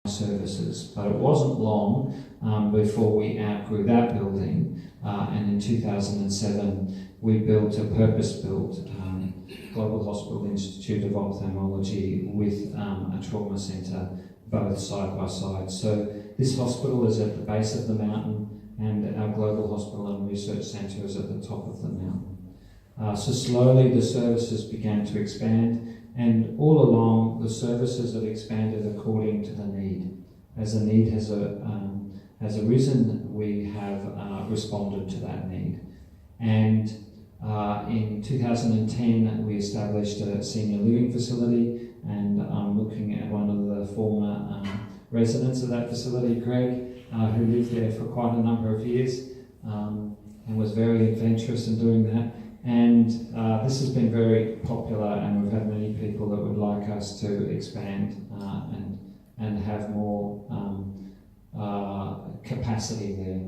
services. But it wasn't long before we outgrew that building, and in 2007 we built a purpose-built Global Hospital Institute of Ophthalmology with a trauma centre, both side by side. So this hospital is at the base of the mountain, and our Global Hospital and Research Centre is at the top of the mountain. So slowly the services began to expand, and all along the services have expanded according to the need. As the need has arisen, we have responded to that need. And in 2010 we established a senior living facility, and I'm looking at one of the former residents of that facility, Greg, who lived there for quite a number of years and was very adventurous in doing that. And this has been very popular, and we've had many people that would like us to expand and have more capacity there.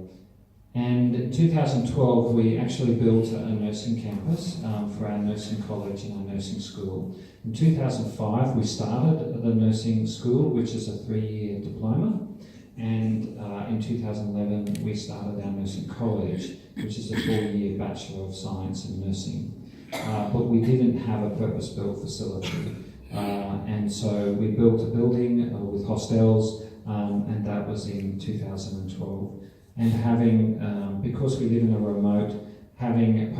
And in 2012 we actually built a nursing campus for our nursing college and our nursing school. In 2005 we started the nursing school, which is a 3-year diploma, and in 2011 we started our nursing college, which is a 4-year Bachelor of Science in Nursing. But we didn't have a purpose-built facility, and so we built a building with hostels, and that was in 2012. And having, because we live in a remote, having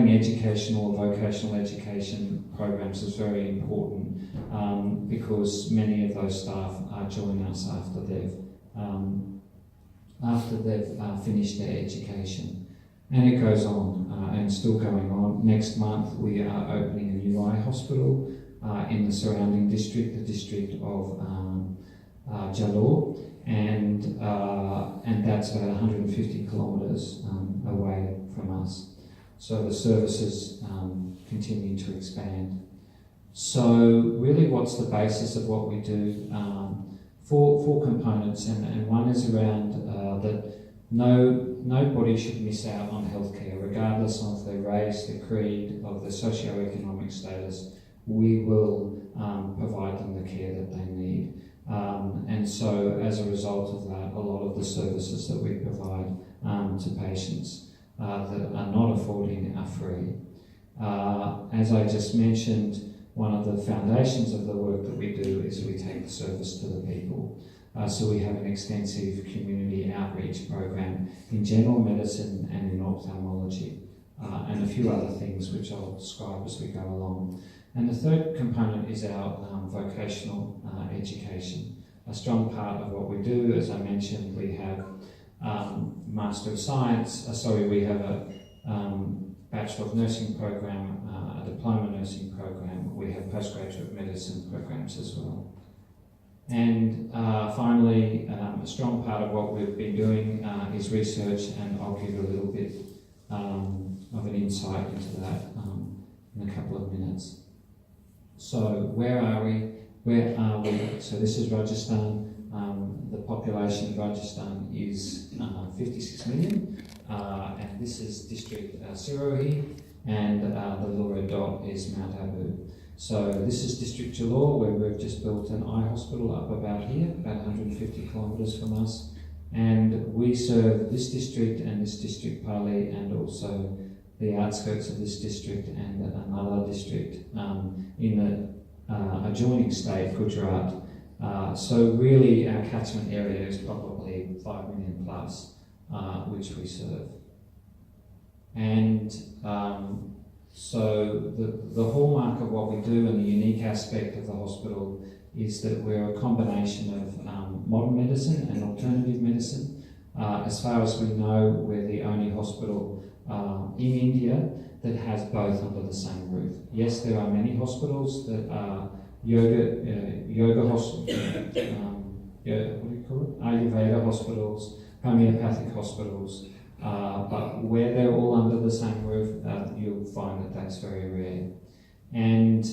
educational or vocational education programs is very important, because many of those staff join us after they've finished their education. And it goes on, and still going on. Next month we are opening a new eye hospital in the surrounding district, the district of Jalore, and that's about 150 kilometres away from us. So the services continue to expand. So really what's the basis of what we do? Four components, and one is around that nobody should miss out on healthcare, regardless of their race, their creed, of their socio-economic status. We will provide them the care that they need. And so as a result of that, a lot of the services that we provide to patients that are not affording are free. As I just mentioned, one of the foundations of the work that we do is we take the service to the people. So we have an extensive community outreach program in general medicine and in ophthalmology, and a few other things which I'll describe as we go along. And the third component is our vocational education. A strong part of what we do, as I mentioned, we have Master of Science, we have a Bachelor of Nursing program, a Diploma Nursing program. We have postgraduate medicine programs as well. And finally, a strong part of what we've been doing is research, and I'll give you a little bit of an insight into that in a couple of minutes. So where are we? So this is Rajasthan. The population of Rajasthan is 56 million, and this is district Sirohi, and the little red dot is Mount Abu. So this is district Jalore, where we've just built an eye hospital up about here, about 150 kilometres from us, and we serve this district and this district Pali, and also the outskirts of this district and another district in the adjoining state, Gujarat. So really our catchment area is probably 5 million plus, which we serve. And so the hallmark of what we do, and the unique aspect of the hospital, is that we're a combination of modern medicine and alternative medicine. As far as we know, we're the only hospital in India that has both under the same roof. Yes, there are many hospitals that are yoga hospitals, what do you call it? Ayurveda hospitals, homeopathic hospitals, but where they're all under the same roof, you'll find that that's very rare. And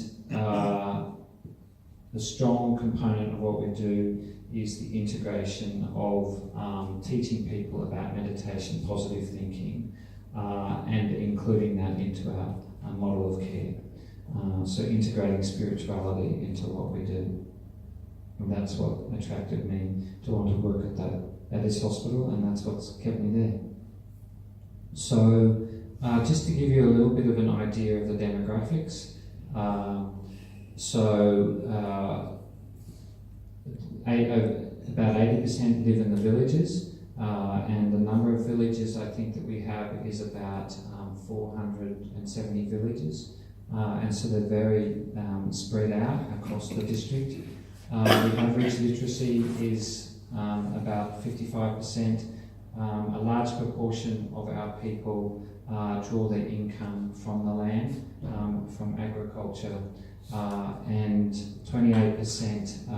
the strong component of what we do is the integration of teaching people about meditation, positive thinking, and including that into our model of care. So integrating spirituality into what we do. And that's what attracted me to want to work at this hospital, and that's what's kept me there. So, just to give you a little bit of an idea of the demographics, about 80% live in the villages, and the number of villages I think that we have is about 470 villages, and so they're very spread out across the district. The average literacy is about 55%. A large proportion of our people draw their income from the land, from agriculture, and 28%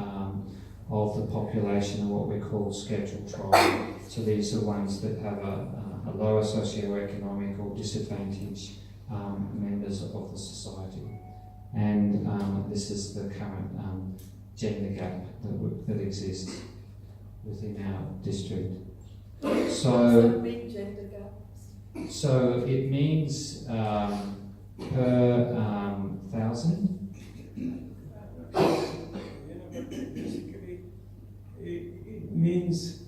of the population are what we call scheduled tribe. So these are ones that have a lower socioeconomic or disadvantaged members of the society. And this is the current gender gap that exists within our district. So, big gender gap? So it means per 1,000. Basically, it means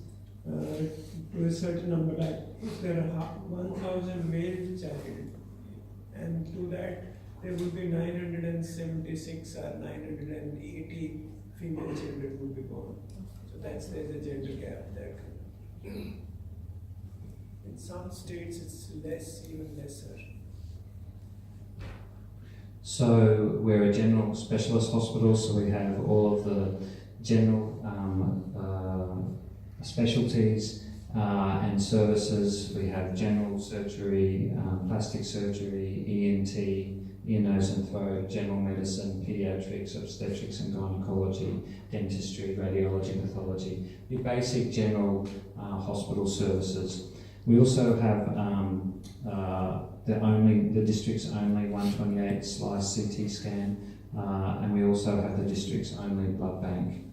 to a certain number, like if there are 1,000 male child, and to that there would be 976 or 980 female children would be born. So there's a gender gap there. In some states it's less, even lesser. So we're a general specialist hospital, so we have all of the general specialties and services. We have general surgery, plastic surgery, ENT, ear, nose and throat, general medicine, pediatrics, obstetrics and gynecology, dentistry, radiology, pathology, your basic general hospital services. We also have the district's only 128 slice CT scan, and we also have the district's only blood bank.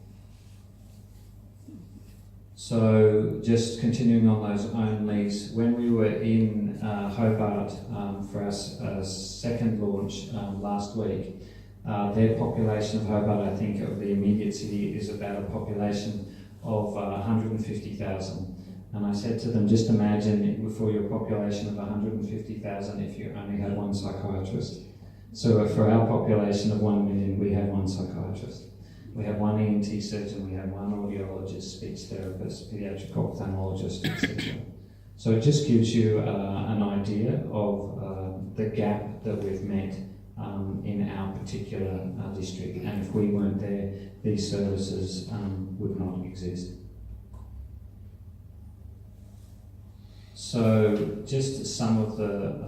So just continuing on those onlys, when we were in Hobart for our second launch last week, their population of Hobart, I think of the immediate city, is about a population of 150,000. And I said to them, just imagine for your population of 150,000 if you only had one psychiatrist. So for our population of 1 million, we have one psychiatrist. We have one ENT surgeon, we have one audiologist, speech therapist, pediatric ophthalmologist, etc. So it just gives you an idea of the gap that we've met in our particular district. And if we weren't there, these services would not exist. So just some of the,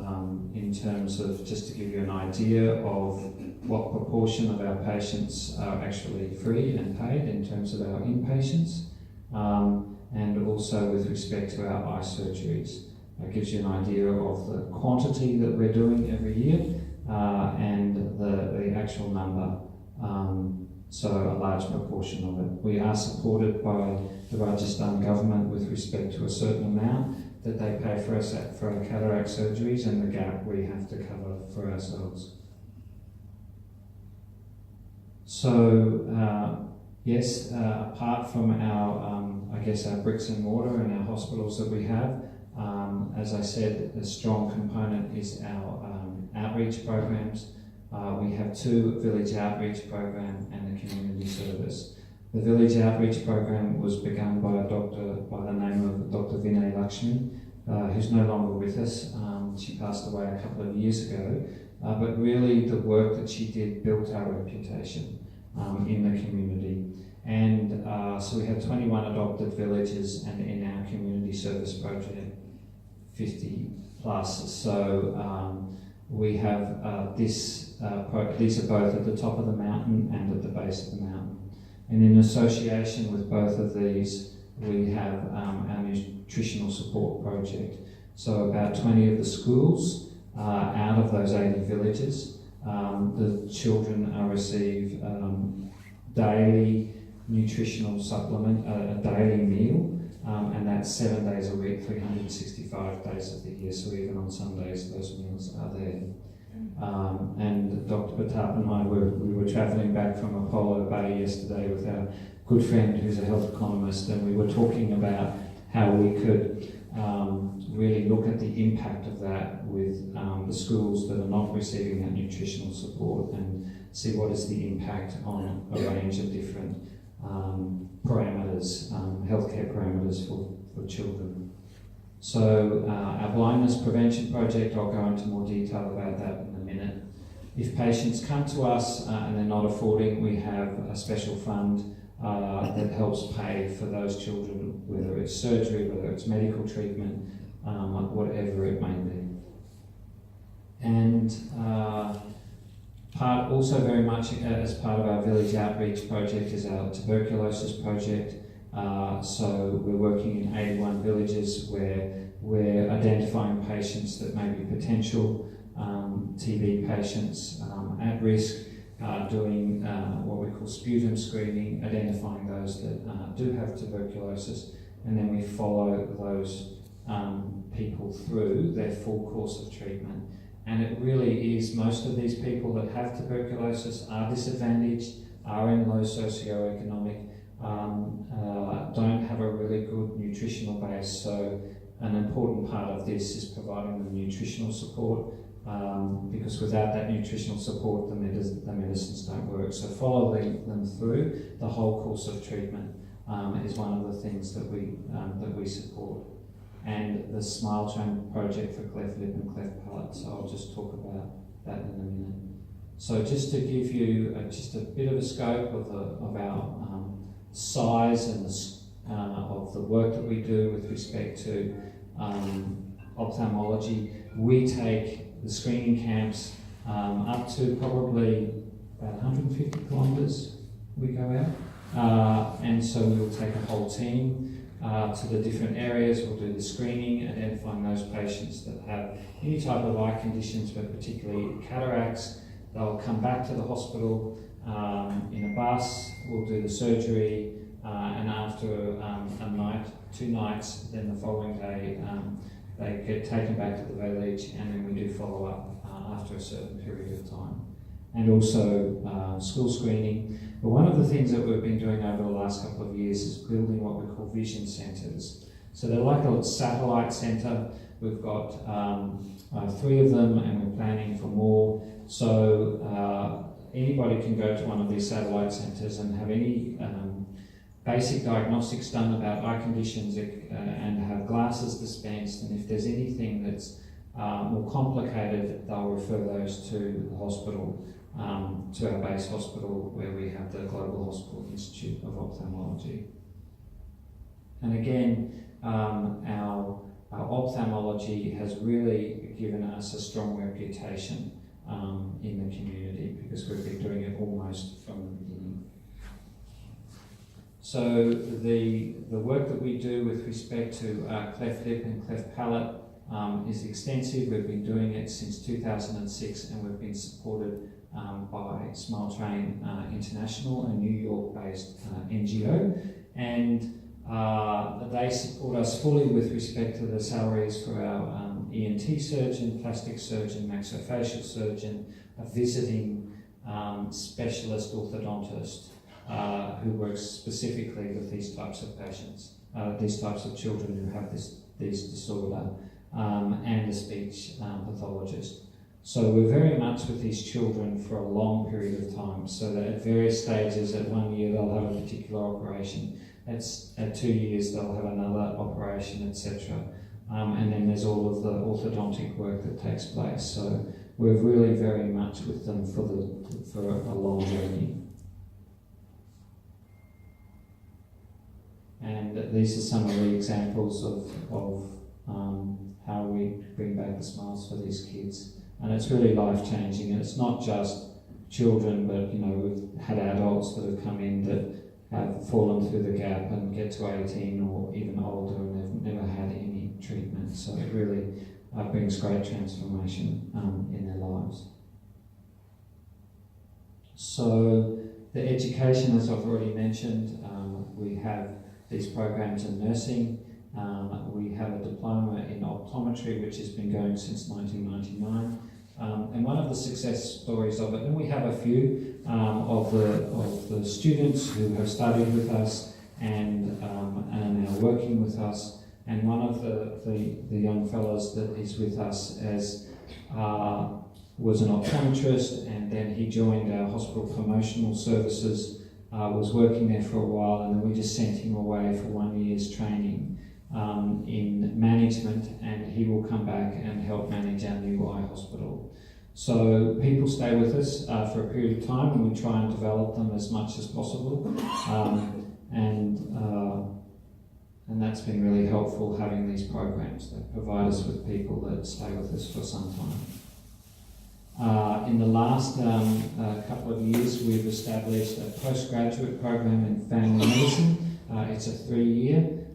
in terms of, just to give you an idea of what proportion of our patients are actually free and paid in terms of our inpatients, and also with respect to our eye surgeries. It gives you an idea of the quantity that we're doing every year and the actual number. So a large proportion of it. We are supported by the Rajasthan government with respect to a certain amount that they pay for us for our cataract surgeries, and the gap we have to cover for ourselves. So yes, apart from our, I guess our bricks and mortar and our hospitals that we have, as I said, a strong component is our outreach programs. We have 2 village outreach program and a community service. The village outreach program was begun by a doctor by the name of Dr. Vinay Lakshmi, who's no longer with us. She passed away a couple of years ago, but really the work that she did built our reputation in the community. And so we have 21 adopted villages, and in our community service project, 50 plus. So we have these are both at the top of the mountain and at the base of the mountain. And in association with both of these, we have our nutritional support project. So about 20 of the schools out of those 80 villages, the children receive daily nutritional supplement, a daily meal, and that's 7 days a week, 365 days of the year, so even on Sundays those meals are there. And Dr. Pratap and I we were travelling back from Apollo Bay yesterday with our good friend who's a health economist, and we were talking about how we could really look at the impact of that with the schools that are not receiving that nutritional support and see what is the impact on a range of different parameters, healthcare parameters for children. So our blindness prevention project, I'll go into more detail about that in a minute. If patients come to us and they're not affording, we have a special fund that helps pay for those children, whether it's surgery, whether it's medical treatment, whatever it may be. And also very much as part of our village outreach project is our tuberculosis project. So we're working in 81 villages where we're identifying patients that may be potential TB patients at risk, doing what we call sputum screening, identifying those that do have tuberculosis, and then we follow those people through their full course of treatment. And it really is, most of these people that have tuberculosis are disadvantaged, are in low socioeconomic, don't have a really good nutritional base, so an important part of this is providing them nutritional support, because without that nutritional support the medicines don't work. So following them through the whole course of treatment is one of the things that we support. And the Smile Train project for cleft lip and cleft palate, so I'll just talk about that in a minute. So just to give you just a bit of a scope of our size and of the work that we do with respect to ophthalmology, we take the screening camps up to probably about 150 kilometres we go out, and so we'll take a whole team to the different areas. We'll do the screening, identifying those patients that have any type of eye conditions, but particularly cataracts. They'll come back to the hospital in a bus. We'll do the surgery, and after a night, 2 nights, then the following day they get taken back to the village, and then we do follow up after a certain period of time. And also school screening. But one of the things that we've been doing over the last couple of years is building what we call vision centres. So they're like a satellite centre. We've got 3 of them, and we're planning for more. So anybody can go to one of these satellite centres and have any basic diagnostics done about eye conditions and have glasses dispensed, and if there's anything that's more complicated, they'll refer those to the hospital, to our base hospital where we have the Global Hospital Institute of Ophthalmology. And again, our ophthalmology has really given us a strong reputation in the community because we've been doing it almost from the beginning. So the work that we do with respect to cleft lip and cleft palate is extensive. We've been doing it since 2006, and we've been supported by Smile Train International, a New York-based NGO, and they support us fully with respect to the salaries for our ENT surgeon, plastic surgeon, maxillofacial surgeon, a visiting specialist orthodontist who works specifically with these types of patients, these types of children who have this disorder, and a speech pathologist. So we're very much with these children for a long period of time, so that at various stages, at 1 year they'll have a particular operation, at 2 years they'll have another operation, etc. And then there's all of the orthodontic work that takes place. So we're really very much with them for a long journey. And these are some of the examples of how we bring back the smiles for these kids. And it's really life-changing. And it's not just children, but we've had adults that have come in that have fallen through the gap and get to 18 or even older and they've never had any treatment. So it really brings great transformation in their lives. So the education, as I've already mentioned, we have these programs in nursing. We have a diploma in optometry, which has been going since 1999. And one of the success stories of it, and we have a few of the students who have studied with us and are now working with us. And one of the young fellows that is with us was an optometrist, and then he joined our hospital promotional services, was working there for a while, and then we just sent him away for 1 year's training in management, and he will come back and help manage our new eye hospital. So people stay with us for a period of time, and we try and develop them as much as possible. And that's been really helpful, having these programs that provide us with people that stay with us for some time. In the last couple of years, we've established a postgraduate program in family medicine. It's a 3-year.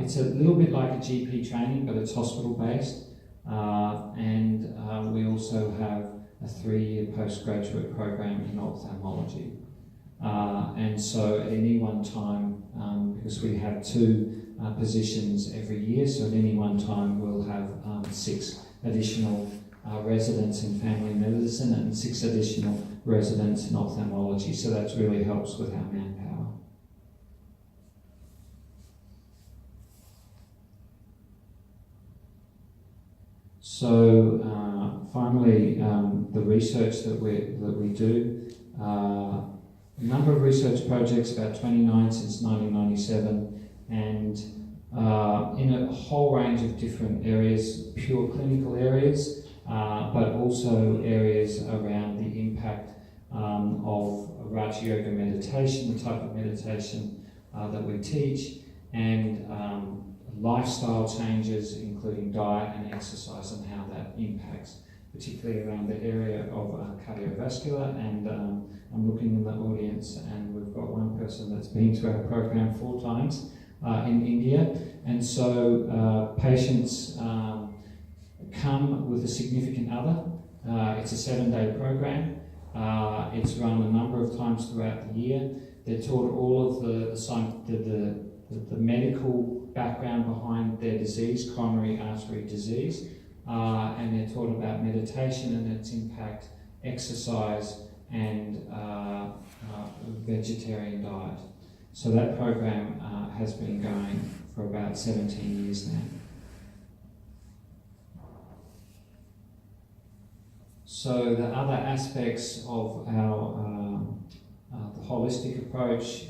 It's a little bit like a GP training, but it's hospital-based. And we also have a 3-year postgraduate program in ophthalmology. And so at any one time, because we have 2 positions every year, so at any one time we'll have 6 additional residents in family medicine and 6 additional residents in ophthalmology, so that really helps with our manpower. So finally, the research that we do, a number of research projects, about 29 since 1997, and in a whole range of different areas, pure clinical areas, but also areas around the impact of Raja Yoga meditation, the type of meditation that we teach, and lifestyle changes, including diet and exercise, and how that impacts, particularly around the area of cardiovascular. And I'm looking in the audience, and we've got one person that's been to our program 4 times in India. And so patients come with a significant other. It's a 7-day program. It's run a number of times throughout the year. They're taught all of the medical background behind their disease, coronary artery disease, and they're taught about meditation and its impact, exercise, and vegetarian diet. So that program has been going for about 17 years now. So the other aspects of our the holistic approach,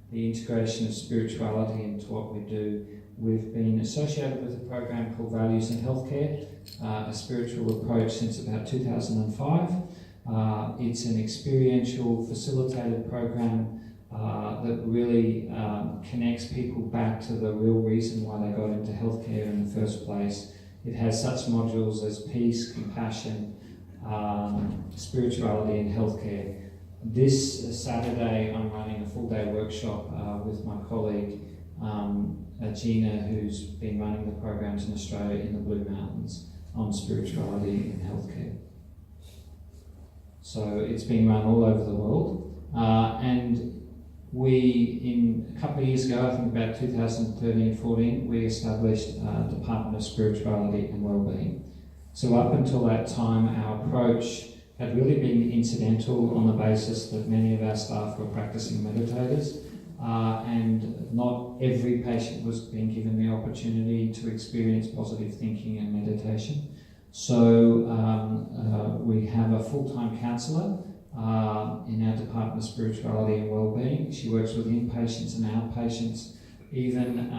the integration of spirituality into what we do, we've been associated with a program called Values in Healthcare, a spiritual approach since about 2005. It's an experiential, facilitated program that really connects people back to the real reason why they got into healthcare in the first place. It has such modules as peace, compassion, spirituality, and healthcare. This Saturday, I'm running a full-day workshop with my colleague Gina, who's been running the programs in Australia in the Blue Mountains on spirituality and healthcare. So it's been run all over the world, and we, in a couple of years ago, I think about 2013-14, we established a Department of Spirituality and Wellbeing. So up until that time, our approach had really been incidental on the basis that many of our staff were practicing meditators, and not every patient was being given the opportunity to experience positive thinking and meditation. So we have a full-time counsellor in our Department of Spirituality and Wellbeing. She works with inpatients and outpatients, even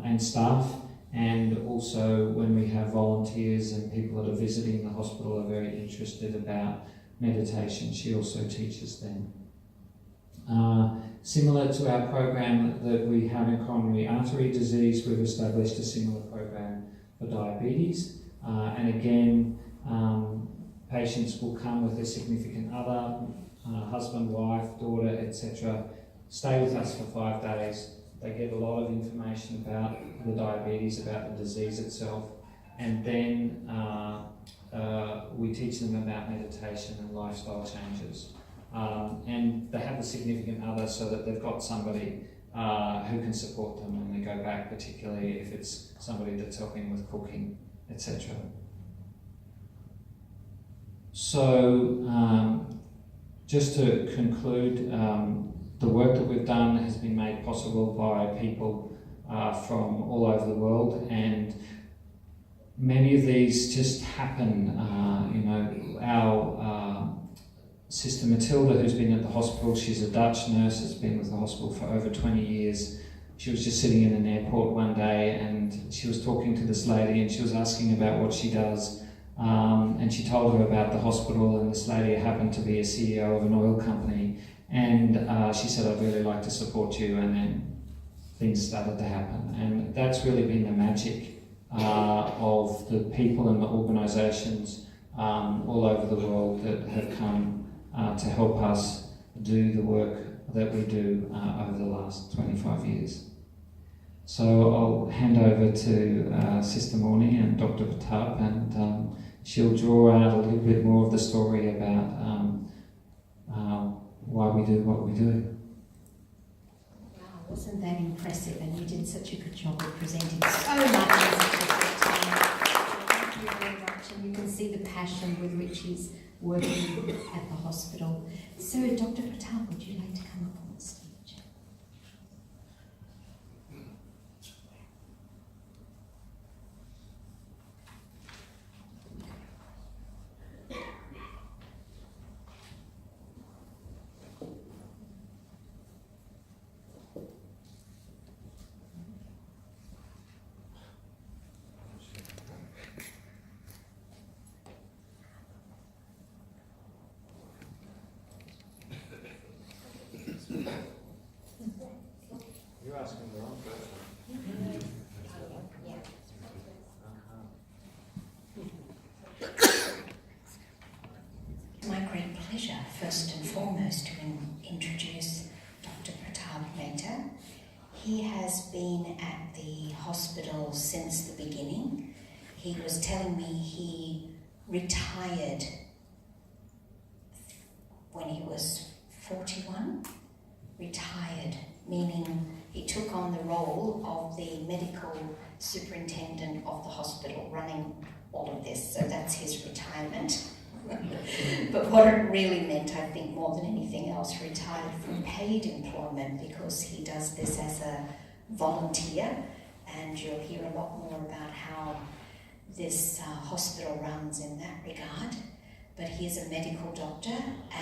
and staff, and also when we have volunteers and people that are visiting the hospital are very interested about meditation, she also teaches them. Similar to our program that we have in coronary artery disease, we've established a similar program for diabetes. And again, patients will come with a significant other, husband, wife, daughter, etc. Stay with us for 5 days. They get a lot of information about the diabetes, about the disease itself, and then we teach them about meditation and lifestyle changes. And they have a significant other so that they've got somebody who can support them when they go back, particularly if it's somebody that's helping with cooking, etc. So, just to conclude, the work that we've done has been made possible by people from all over the world, and many of these just happen. Our Sister Matilda, who's been at the hospital, she's a Dutch nurse, has been with the hospital for over 20 years. She was just sitting in an airport one day and she was talking to this lady and she was asking about what she does. And she told her about the hospital, and this lady happened to be a CEO of an oil company. And she said, "I'd really like to support you," and then things started to happen. And that's really been the magic of the people and the organisations all over the world that have come to help us do the work that we do over the last 25 years. So I'll hand over to Sister Morni and Dr. Pratap, and she'll draw out a little bit more of the story about why we do what we do. Wow, wasn't that impressive? And you did such a good job of presenting so much in such a short time. Thank you very much. And you can see the passion with which he's working at the hospital. So, Dr. Pratap, would you like to come up on stage? You're asking the wrong person. My great pleasure, first and foremost, to introduce Dr. Pratap Mehta. He has been at the hospital since the beginning. He was telling me he retired when he was 41. Retired, meaning he took on the role of the medical superintendent of the hospital, running all of this. So that's his retirement. But what it really meant, I think, more than anything else, retired from paid employment, because he does this as a volunteer, and you'll hear a lot more about how this hospital runs in that regard. But he is a medical doctor,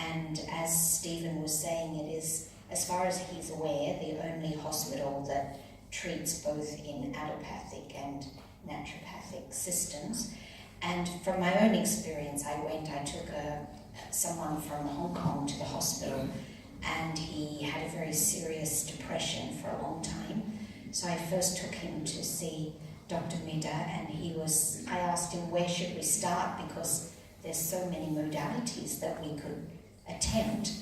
and as Stephen was saying, it is, as far as he's aware, the only hospital that treats both in allopathic and naturopathic systems. And from my own experience, I took someone from Hong Kong to the hospital, and he had a very serious depression for a long time. So I first took him to see Dr. Mehta, and I asked him, where should we start? Because there's so many modalities that we could attempt.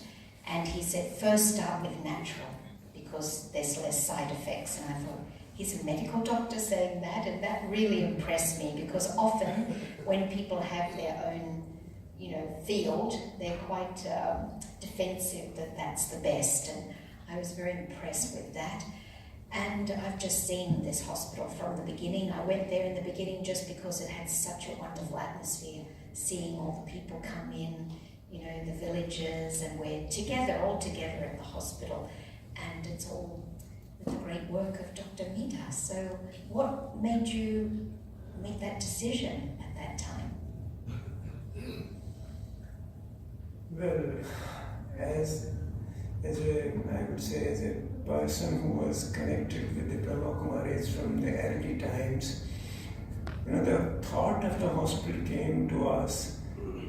And he said, first start with natural, because there's less side effects. And I thought, he's a medical doctor saying that, and that really impressed me, because often when people have their own, field, they're quite defensive that that's the best. And I was very impressed with that. And I've just seen this hospital from the beginning. I went there in the beginning just because it had such a wonderful atmosphere, seeing all the people come in, the villagers, and we're all together at the hospital. And it's all with the great work of Dr. Mehta. So what made you make that decision at that time? Well, as I would say, as a person who was connected with the Brahma Kumaris from the early times, the thought of the hospital came to us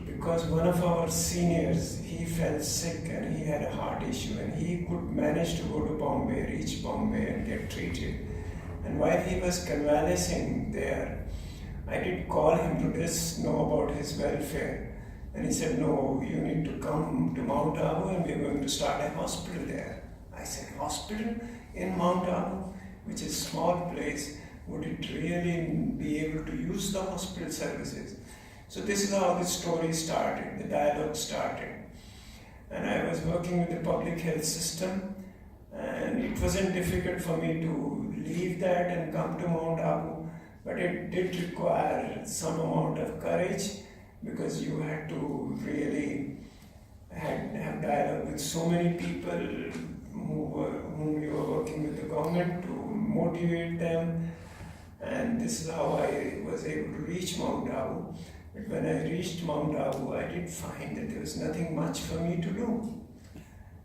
because one of our seniors, he fell sick and he had a heart issue, and he could manage to go to Bombay, reach Bombay and get treated. And while he was convalescing there, I did call him to just know about his welfare. And he said, no, you need to come to Mount Abu and we're going to start a hospital there. I said, hospital in Mount Abu, which is a small place, would it really be able to use the hospital services? So this is how the story started, the dialogue started. And I was working with the public health system, and it wasn't difficult for me to leave that and come to Mount Abu, but it did require some amount of courage, because you had to really have dialogue with so many people whom you were working with the government to motivate them. And this is how I was able to reach Mount Abu. But when I reached Mount Abu, I did find that there was nothing much for me to do,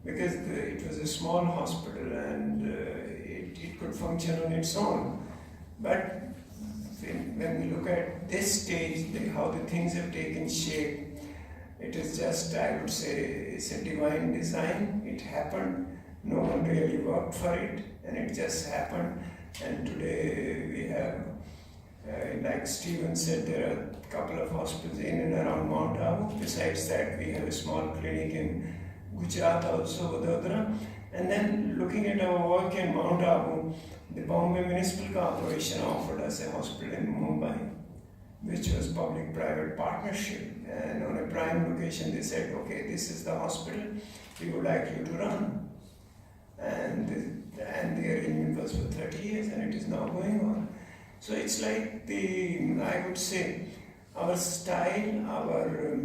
because it was a small hospital and it could function on its own. But when we look at this stage, how the things have taken shape, it is just, I would say, it's a divine design. It happened. No one really worked for it, and it just happened. And today we have, like Stephen said, there are a couple of hospitals in and around Mount Abu. Besides that, we have a small clinic in Gujarat also, Vadodara. And then looking at our work in Mount Abu, the Bombay Municipal Corporation offered us a hospital in Mumbai, which was public-private partnership. And on a prime location, they said, okay, this is the hospital we would like you to run. And the arrangement was for 30 years, and it is now going on. So it's like I would say, our style, our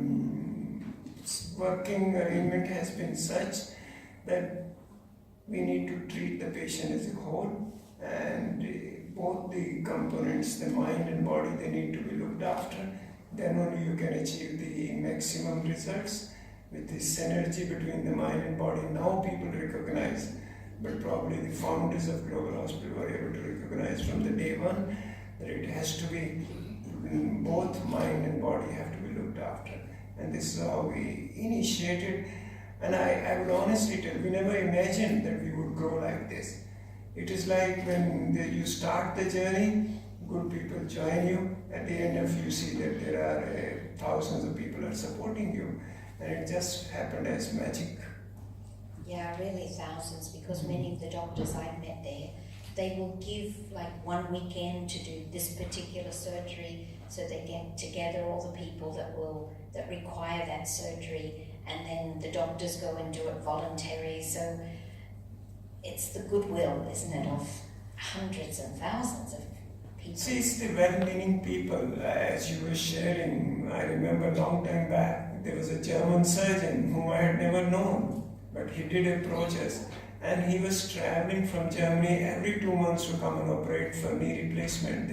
working arrangement has been such that we need to treat the patient as a whole, and both the components, the mind and body, they need to be looked after. Then only you can achieve the maximum results with this synergy between the mind and body. Now people recognize, but probably the founders of Global Hospital were able to recognize from the day one that it has to be, both mind and body have to be looked after. And this is how we initiated. And I would honestly tell, we never imagined that we would grow like this. It is like when you start the journey, good people join you. At the end of you see that there are thousands of people are supporting you. And it just happened as magic. Yeah, really thousands, because many of the doctors I've met there, they will give like one weekend to do this particular surgery, so they get together all the people that require that surgery, and then the doctors go and do it voluntary. So it's the goodwill, isn't it, of hundreds and thousands of people. See, it's the well-meaning people. As you were sharing, I remember a long time back, there was a German surgeon whom I had never known, but he did approach us. And he was traveling from Germany every 2 months to come and operate for knee replacement,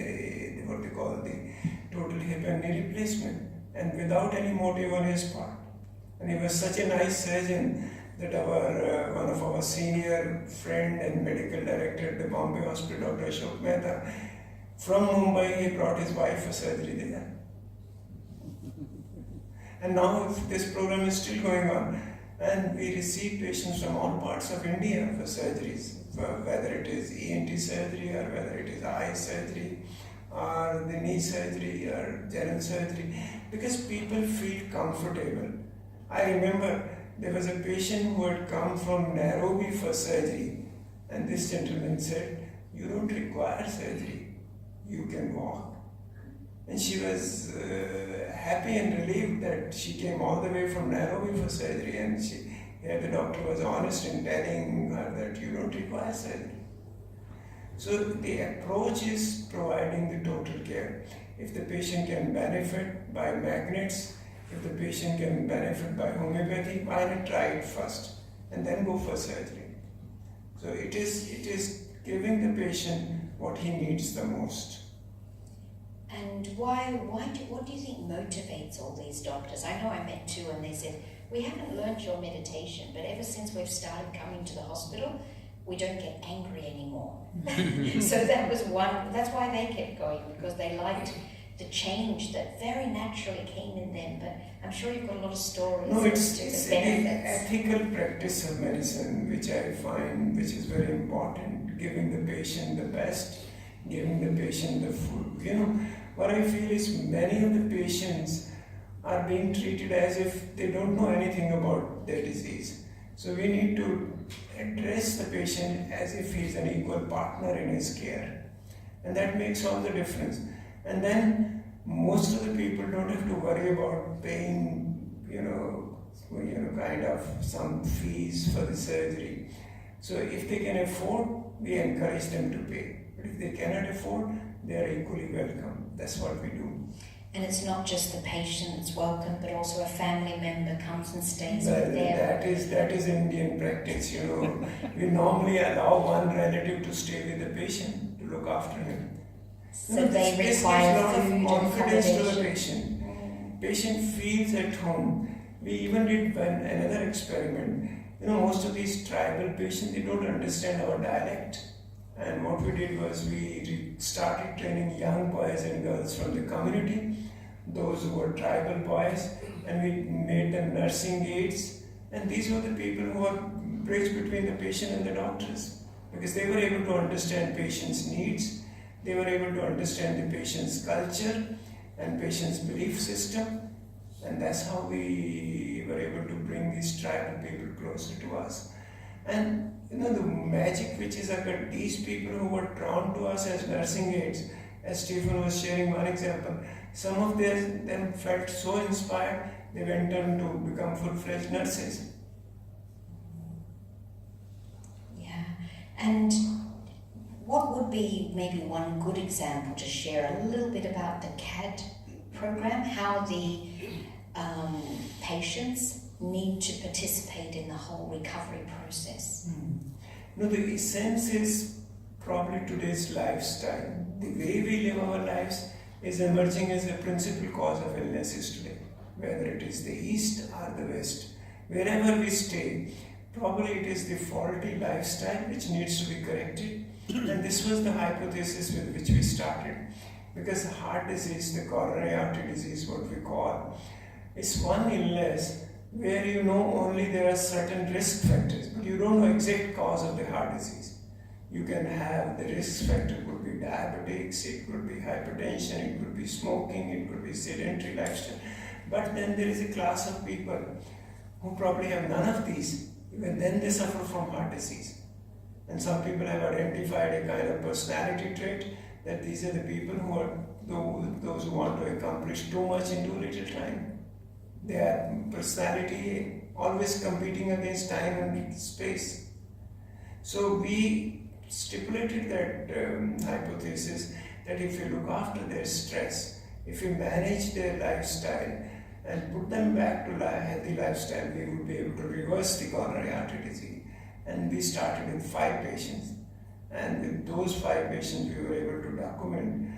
what they call the total hip and knee replacement, and without any motive on his part. And he was such a nice surgeon that one of our senior friend and medical director at the Bombay Hospital, Dr. Ashok Mehta, from Mumbai, he brought his wife for surgery there. And now this program is still going on. And we receive patients from all parts of India for surgeries, whether it is ENT surgery or whether it is eye surgery or the knee surgery or general surgery, because people feel comfortable. I remember there was a patient who had come from Nairobi for surgery, and this gentleman said, "You don't require surgery, you can walk." And she was happy and relieved that she came all the way from Nairobi for surgery, and the doctor was honest in telling her that you don't require surgery. So the approach is providing the total care. If the patient can benefit by magnets, if the patient can benefit by homeopathy, why not try it first and then go for surgery? So it is giving the patient what he needs the most. And what do you think motivates all these doctors? I know I met two and they said, we haven't learned your meditation, but ever since we've started coming to the hospital, we don't get angry anymore. So that was one, that's why they kept going, because they liked the change that very naturally came in them. But I'm sure you've got a lot of stories. No, it's the the benefits. ethical practice of medicine, which I find, which is very important, giving the patient the best, giving the patient the food. What I feel is many of the patients are being treated as if they don't know anything about their disease. So we need to address the patient as if he's an equal partner in his care. And that makes all the difference. And then most of the people don't have to worry about paying, kind of some fees for the surgery. So if they can afford, we encourage them to pay. But if they cannot afford, they are equally welcome. That's what we do. And it's not just the patient that's welcome, but also a family member comes and stays Well, with them. that is Indian practice, you know. We normally allow one relative to stay with the patient, to look after him. So You know, they this require gives a lot food of and confidence to the accommodation. patient. Patient feels at home. We even did another experiment. You know, most of these tribal patients, they don't understand our dialect. And what we did was we started training young boys and girls from the community, those who were tribal boys, and we made them nursing aides. And these were the people who were bridge between the patient and the doctors, because they were able to understand patient's needs, they were able to understand the patient's culture and patient's belief system, and that's how we were able to bring these tribal people closer to us. And you know, the magic which is occurred, these people who were drawn to us as nursing aides, as Stephen was sharing one example, some of them felt so inspired, they went on to become full-fledged nurses. Yeah. And what would be maybe one good example to share a little bit about the CAD program, how the patients need to participate in the whole recovery process? No, the essence is probably today's lifestyle. The way we live our lives is emerging as the principal cause of illnesses today, whether it is the East or the West. Wherever we stay, probably it is the faulty lifestyle which needs to be corrected. And this was the hypothesis with which we started. Because heart disease, the coronary artery disease, what we call, is one illness where you know only there are certain risk factors, but you don't know exact cause of the heart disease. You can have the risk factor, could be diabetics, it could be hypertension, it could be smoking, it could be sedentary lifestyle. But then there is a class of people who probably have none of these, even then they suffer from heart disease. And some people have identified a kind of personality trait that these are the people who are those who want to accomplish too much in too little time. Their personality always competing against time and space. So we stipulated that hypothesis that if you look after their stress, if you manage their lifestyle and put them back to healthy lifestyle, we would be able to reverse the coronary artery disease. And we started with 5 patients. And with those 5 patients, we were able to document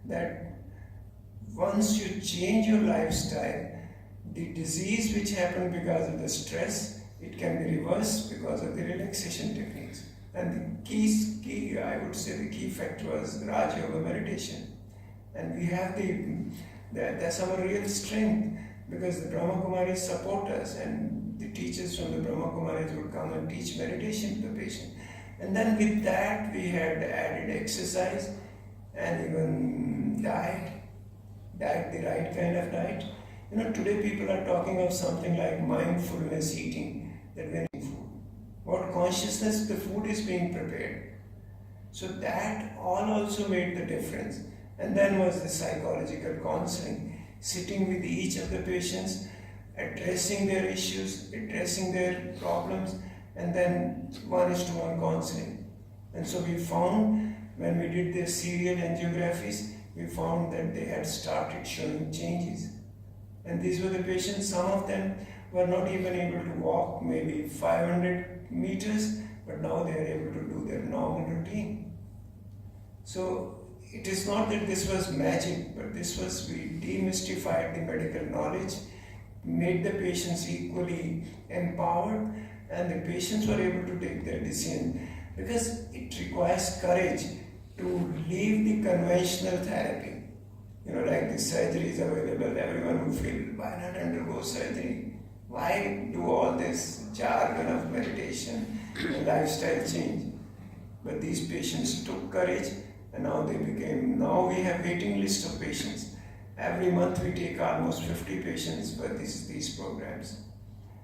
that once you change your lifestyle, the disease which happened because of the stress, it can be reversed because of the relaxation techniques. And the key, I would say the key factor was Raj Yoga meditation. And we have that's our real strength, because the Brahma Kumaris support us, and the teachers from the Brahma Kumaris would come and teach meditation to the patient. And then with that, we had added exercise and even diet, the right kind of diet. You know, today people are talking of something like mindfulness eating, that when you eat food, what consciousness the food is being prepared. So that all also made the difference. And then was the psychological counseling, sitting with each of the patients, addressing their issues, addressing their problems, and then 1:1 counseling. And so we found, when we did their serial angiographies, we found that they had started showing changes. And these were the patients, some of them were not even able to walk maybe 500 meters, but now they are able to do their normal routine. So it is not that this was magic, but this was, we demystified the medical knowledge, made the patients equally empowered, and the patients were able to take their decision, because it requires courage to leave the conventional therapy. You know, like the surgery is available, everyone who feels, why not undergo surgery? Why do all this jargon of meditation and lifestyle change? But these patients took courage, and now now we have waiting list of patients. Every month we take almost 50 patients for these programs.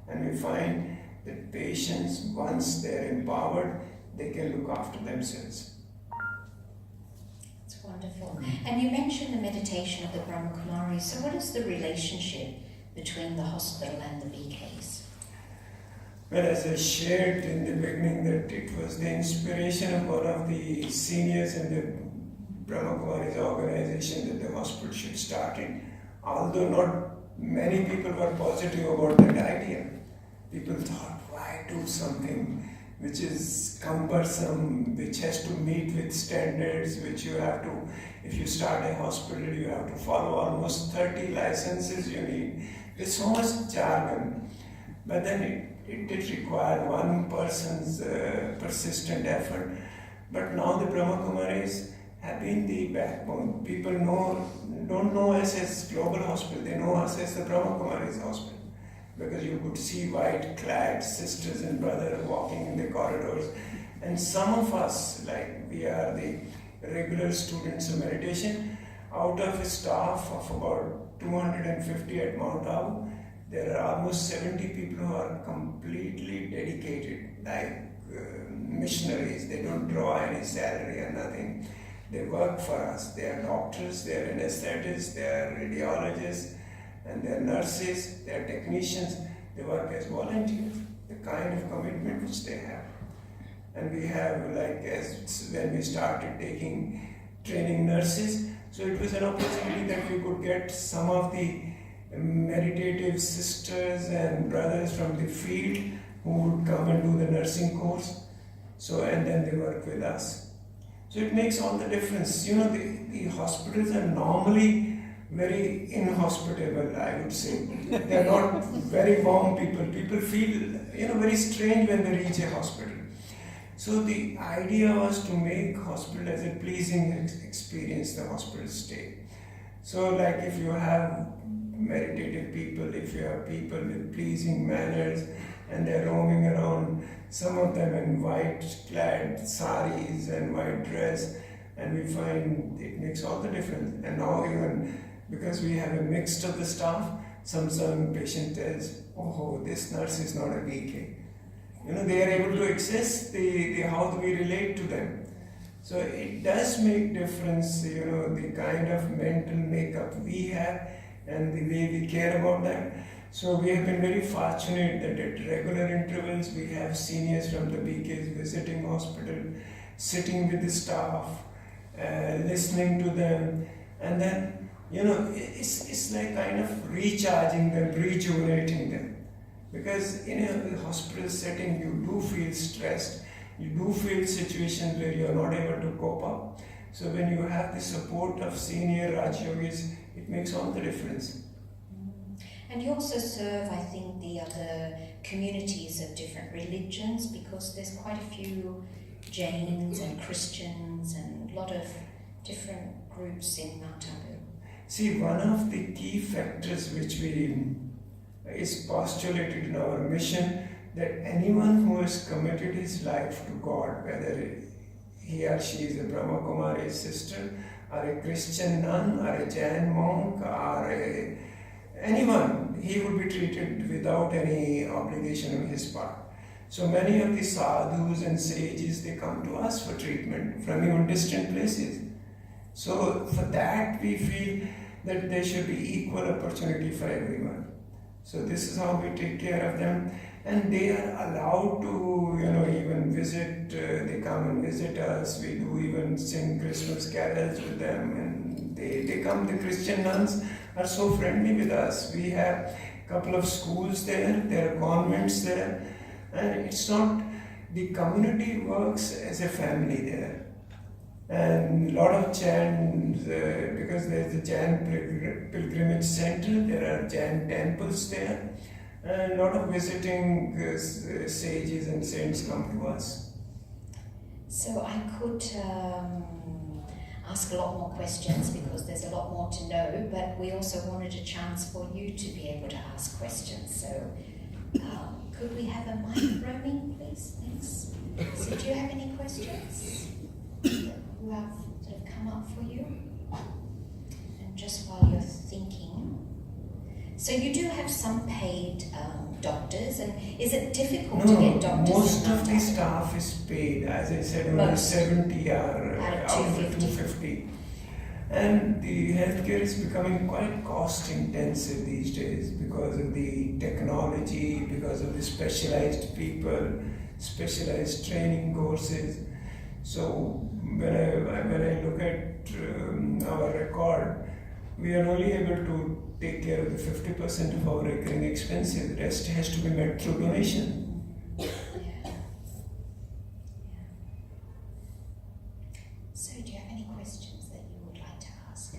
And we find that patients, once they're empowered, they can look after themselves. It's wonderful. And you mentioned the meditation of the Brahma Kumaris. So what is the relationship between the hospital and the BKs? Well, as I shared in the beginning, that it was the inspiration of one of the seniors in the Brahma Kumaris organization that the hospital should start it. although not many people were positive about that idea. People thought, why do something which is cumbersome, which has to meet with standards, which you have to, if you start a hospital, you have to follow almost 30 licenses you need. There's so much jargon. But then it did require one person's persistent effort. But now the Brahma Kumaris have been the backbone. People don't know us as Global Hospital, they know us as the Brahma Kumaris Hospital. Because you could see white-clad sisters and brothers walking in the corridors. And some of us, like we are the regular students of meditation, out of a staff of about 250 at Mount Abu, there are almost 70 people who are completely dedicated, like missionaries. They don't draw any salary or nothing. They work for us. They are doctors, they are anesthetists, they are radiologists, and they are nurses, they are technicians. They work as volunteers. The kind of commitment which they have. And we have, like, as when we started training nurses, so it was an opportunity that we could get some of the meditative sisters and brothers from the field who would come and do the nursing course. So, and then they work with us. So it makes all the difference. You know, the hospitals are normally very inhospitable, I would say. They're not very warm people. People feel, very strange when they reach a hospital. So the idea was to make hospital as a pleasing experience, the hospital stay. So like if you have meditative people, if you have people with pleasing manners and they're roaming around, some of them in white-clad saris and white dress, and we find it makes all the difference. And now even because we have a mix of the staff, some patient tells, oh, this nurse is not a VK. They are able to access how do we relate to them. So it does make difference, the kind of mental makeup we have and the way we care about that. So we have been very fortunate that at regular intervals we have seniors from the BKs visiting hospital, sitting with the staff, listening to them, and then, it's like kind of recharging them, rejuvenating them. Because in a hospital setting, you do feel stressed, you do feel situations where you are not able to cope up. So when you have the support of senior Raj Yogis, it makes all the difference. And you also serve, I think, the other communities of different religions, because there's quite a few Jains and Christians and a lot of different groups in Mount Abu. See, one of the key factors which is postulated in our mission, that anyone who has committed his life to God, whether he or she is a Brahma Kumari sister, or a Christian nun, or a Jain monk, or anyone, he would be treated without any obligation on his part. So many of the sadhus and sages, they come to us for treatment from even distant places. So for that we feel that there should be equal opportunity for everyone. So this is how we take care of them, and they are allowed to, even visit. They come and visit us. We do even sing Christmas carols with them, and they come. The Christian nuns are so friendly with us. We have a couple of schools there. There are convents there, and it's not. The community works as a family there. And a lot of Jains, because there's a Jain pilgrimage center, there are Jain temples there, and a lot of visiting sages and saints come to us. So I could ask a lot more questions because there's a lot more to know, but we also wanted a chance for you to be able to ask questions. So could we have a mic roaming, please? Thanks. So do you have any questions who have sort of come up for you? And just while you're thinking, so you do have some paid doctors, and is it difficult to get doctors? Most of the staff is paid. As I said, only 70 are out of 250. And the healthcare is becoming quite cost intensive these days because of the technology, because of the specialized people, specialized training courses. So when I look at our record, we are only able to take care of the 50% of our recurring expenses. The rest has to be met through donation. Yeah. So, do you have any questions that you would like to ask?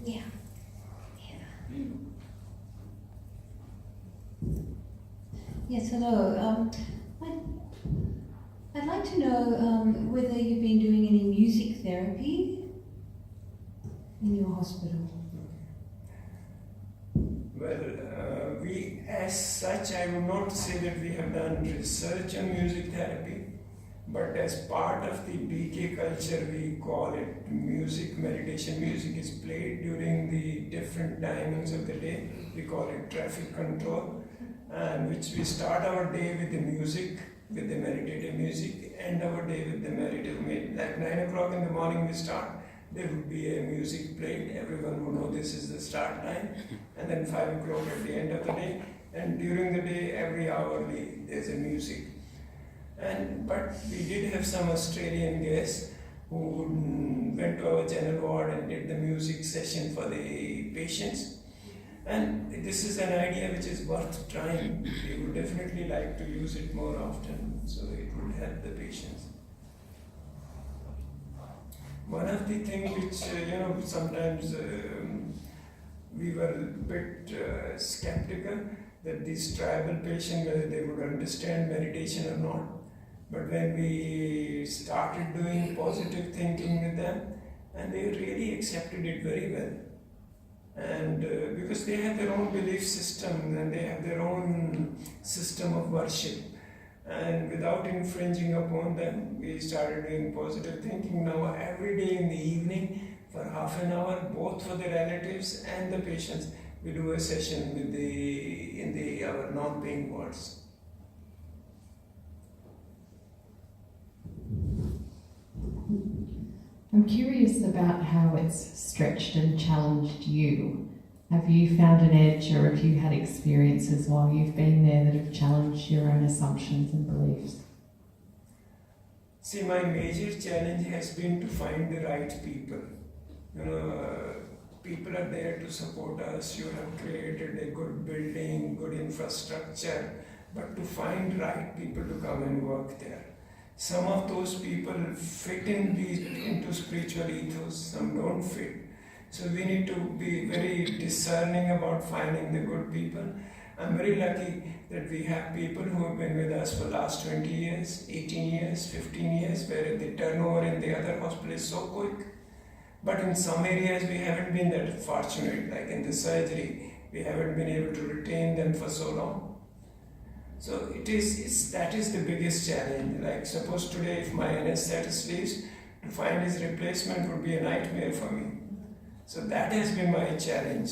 Yeah. Yes, hello. I'd like to know whether you've been doing any music therapy in your hospital. Well, we, as such, I would not say that we have done research on music therapy, but as part of the BK culture, we call it music meditation. Music is played during the different timings of the day. We call it traffic control, and which we start our day with the music, with the meditative music, end our day with the meditative music. Like 9 o'clock in the morning we start, there would be a music played, everyone would know this is the start time, and then 5 o'clock at the end of the day, and during the day, every hourly, there's a music. But we did have some Australian guests who went to our general ward and did the music session for the patients. And this is an idea which is worth trying. We would definitely like to use it more often, so it would help the patients. One of the things which, sometimes we were a bit skeptical that these tribal patients, whether they would understand meditation or not. But when we started doing positive thinking with them, and they really accepted it very well. And because they have their own belief system and they have their own system of worship. And without infringing upon them, we started doing positive thinking. Now every day in the evening for half an hour, both for the relatives and the patients, we do a session with our non-paying wards. I'm curious about how it's stretched and challenged you. Have you found an edge, or have you had experiences while you've been there that have challenged your own assumptions and beliefs? See, my major challenge has been to find the right people. People are there to support us. You have created a good building, good infrastructure, but to find right people to come and work there. Some of those people fit into spiritual ethos, some don't fit. So we need to be very discerning about finding the good people. I'm very lucky that we have people who have been with us for the last 20 years, 18 years, 15 years, where the turnover in the other hospital is so quick. But in some areas we haven't been that fortunate, like in the surgery, we haven't been able to retain them for so long. So that is the biggest challenge. Like suppose today if my anesthetist leaves, to find his replacement would be a nightmare for me. So that has been my challenge.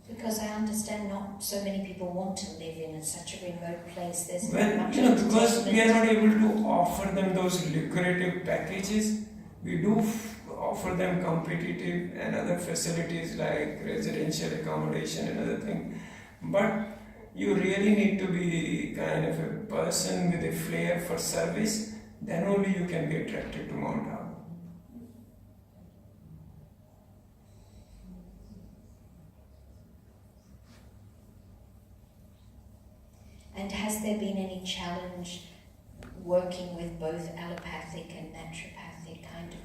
Because I understand not so many people want to live in such a remote place. There's because we are not able to offer them those lucrative packages. We do offer them competitive and other facilities like residential accommodation and other things. But you really need to be kind of a person with a flair for service, then only you can be attracted to Mount Abu. And has there been any challenge working with both allopathic and naturopathic kind of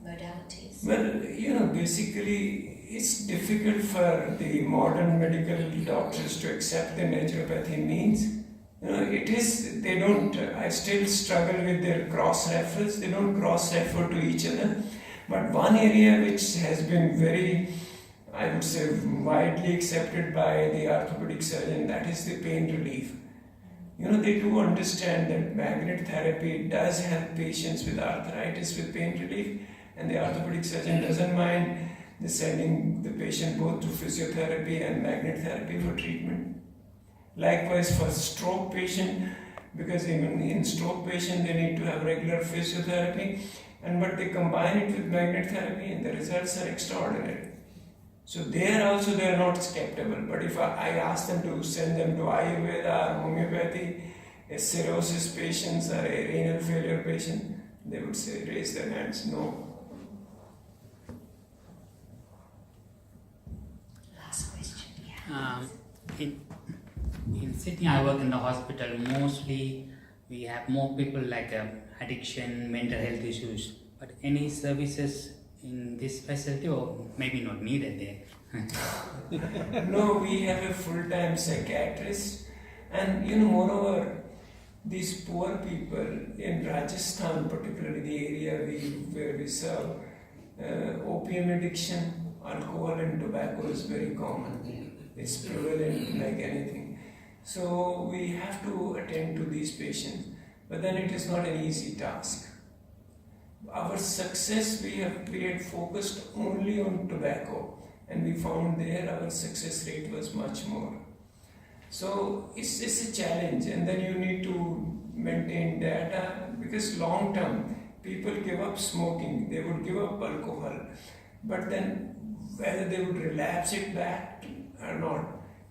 modalities? Well, basically it's difficult for the modern medical doctors to accept the naturopathy means. I still struggle with their cross-reference. They don't cross-refer to each other. But one area which has been very, I would say, widely accepted by the orthopedic surgeon, that is the pain relief. They do understand that magnet therapy does help patients with arthritis with pain relief, and the orthopedic surgeon doesn't mind sending the patient both to physiotherapy and magnet therapy for treatment. Likewise for stroke patient, because even in stroke patient they need to have regular physiotherapy, but they combine it with magnet therapy and the results are extraordinary. So they are not skeptical, but if I ask them to send them to Ayurveda or homeopathy, a cirrhosis patients or a renal failure patient, they would say, raise their hands, no. Last question, yeah. In Sydney, I work in the hospital. Mostly, we have more people like addiction, mental health issues. But any services in this facility, or maybe not needed there? No, we have a full-time psychiatrist, and moreover, these poor people in Rajasthan, particularly the area where we serve, opium addiction, alcohol and tobacco is very common. It's prevalent like anything. So we have to attend to these patients, but then it is not an easy task. Our success, we had focused only on tobacco, and we found there our success rate was much more. So it's a challenge, and then you need to maintain data, because long term people give up smoking, they would give up alcohol, but then whether they would relapse it back or not,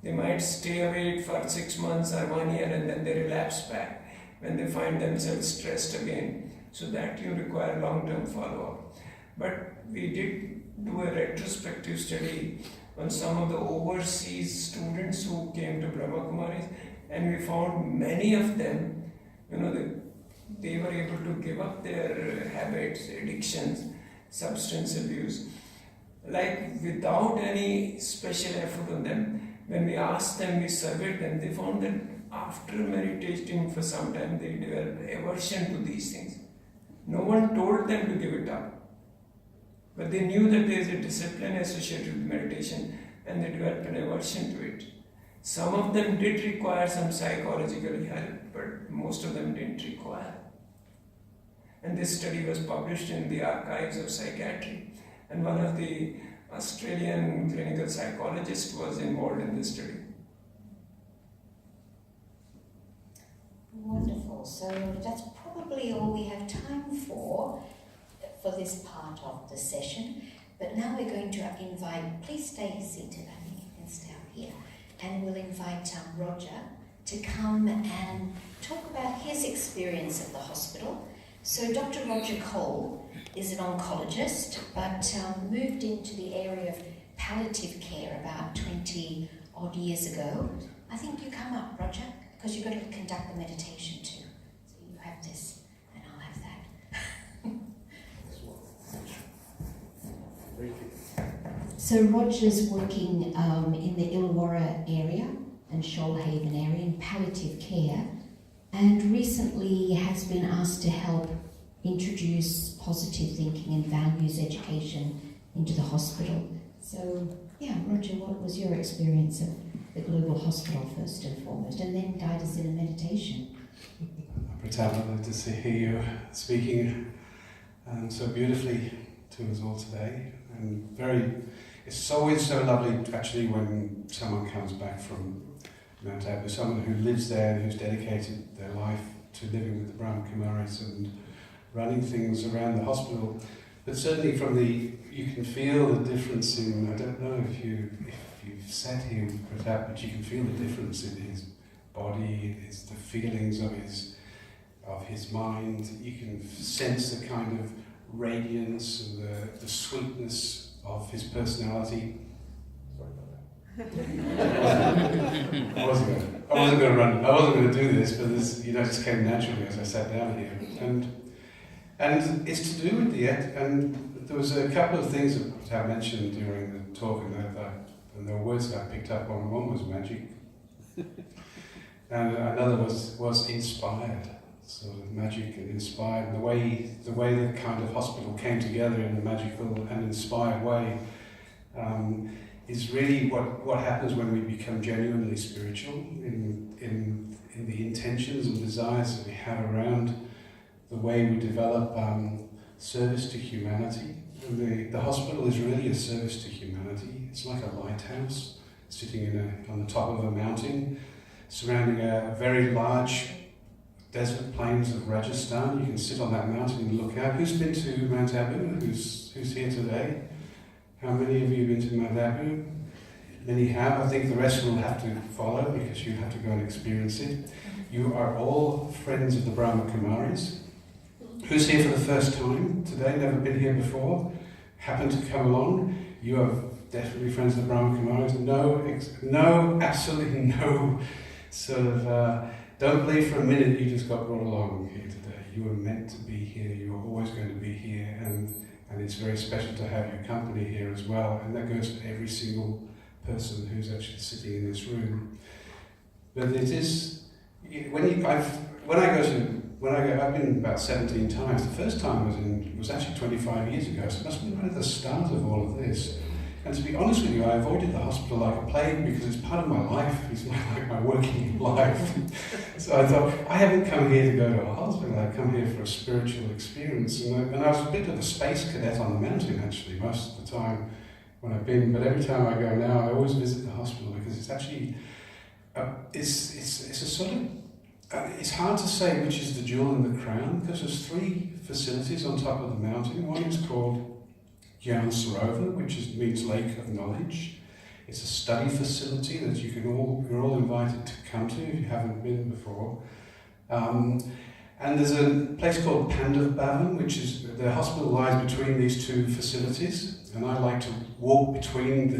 they might stay away for 6 months or 1 year and then they relapse back when they find themselves stressed again. So that you require long-term follow-up. But we did do a retrospective study on some of the overseas students who came to Brahma Kumaris, and we found many of them, they were able to give up their habits, addictions, substance abuse, like without any special effort on them. When we asked them, we surveyed them, they found that after meditating for some time, they developed aversion to these things. No one told them to give it up, but they knew that there is a discipline associated with meditation, and they developed an aversion to it. Some of them did require some psychological help, but most of them didn't require. And this study was published in the Archives of Psychiatry, and one of the Australian clinical psychologists was involved in this study. Wonderful. So that's probably all we have time for this part of the session. But now we're going to invite, please stay seated, I think you can stay up here, and we'll invite Roger to come and talk about his experience at the hospital. So Dr. Roger Cole is an oncologist, but moved into the area of palliative care about 20 odd years ago. I think you come up, Roger, because you've got to conduct the meditation too. So you have this, and I'll have that. So Roger's working in the Illawarra area and Shoalhaven area in palliative care, and recently has been asked to help introduce positive thinking and values education into the hospital. So, yeah, Roger, what was your experience of the Global Hospital first and foremost, and then guide us in a meditation? Pratap, to hear you speaking so beautifully to us all today, and it's always so lovely actually when someone comes back from Mount Abu, someone who lives there, who's dedicated their life to living with the Brahma Kumaris and running things around the hospital. But certainly you can feel the difference in, I don't know if you've sat here with Pratap, but you can feel the difference in his body, the feelings of his mind. You can sense the kind of radiance and the sweetness of his personality. Sorry about that. I wasn't going to do this, but this just came naturally as I sat down here. And it's to do with the and there was a couple of things that I mentioned during the talk, and there were words that I picked up on. One was magic, and another was inspired. So magic and inspired, and the way the kind of hospital came together in a magical and inspired way is really what happens when we become genuinely spiritual in the intentions and desires that we have around the way we develop service to humanity. And the hospital is really a service to humanity. It's like a lighthouse sitting on the top of a mountain, surrounding a very large desert plains of Rajasthan. You can sit on that mountain and look out. Who's been to Mount Abu? Who's here today? How many of you have been to Mount Abu? Many have. I think the rest will have to follow because you have to go and experience it. You are all friends of the Brahma Kumaris. Who's here for the first time today, never been here before, happened to come along? You are definitely friends of the Brahma Kumaris. No, absolutely no sort of, don't believe for a minute you just got brought along here today. You were meant to be here, you are always going to be here, and it's very special to have your company here as well, and that goes for every single person who's actually sitting in this room. But it is, I've been about 17 times. The first time was actually 25 years ago, so it must have been right at the start of all of this. And to be honest with you, I avoided the hospital like a plague because it's part of my life. It's like my working life. So I thought, I haven't come here to go to a hospital. I've come here for a spiritual experience. And I was a bit of a space cadet on the mountain, actually, most of the time when I've been. But every time I go now, I always visit the hospital because it's actually, it's a sort of, it's hard to say which is the jewel in the crown because there's 3 facilities on top of the mountain. One is called Gyan Sarovar, which means Lake of Knowledge. It's a study facility that you're all invited to come to if you haven't been before. And there's a place called Pandav Bhavan, which is, the hospital lies between these 2 facilities, and I like to walk between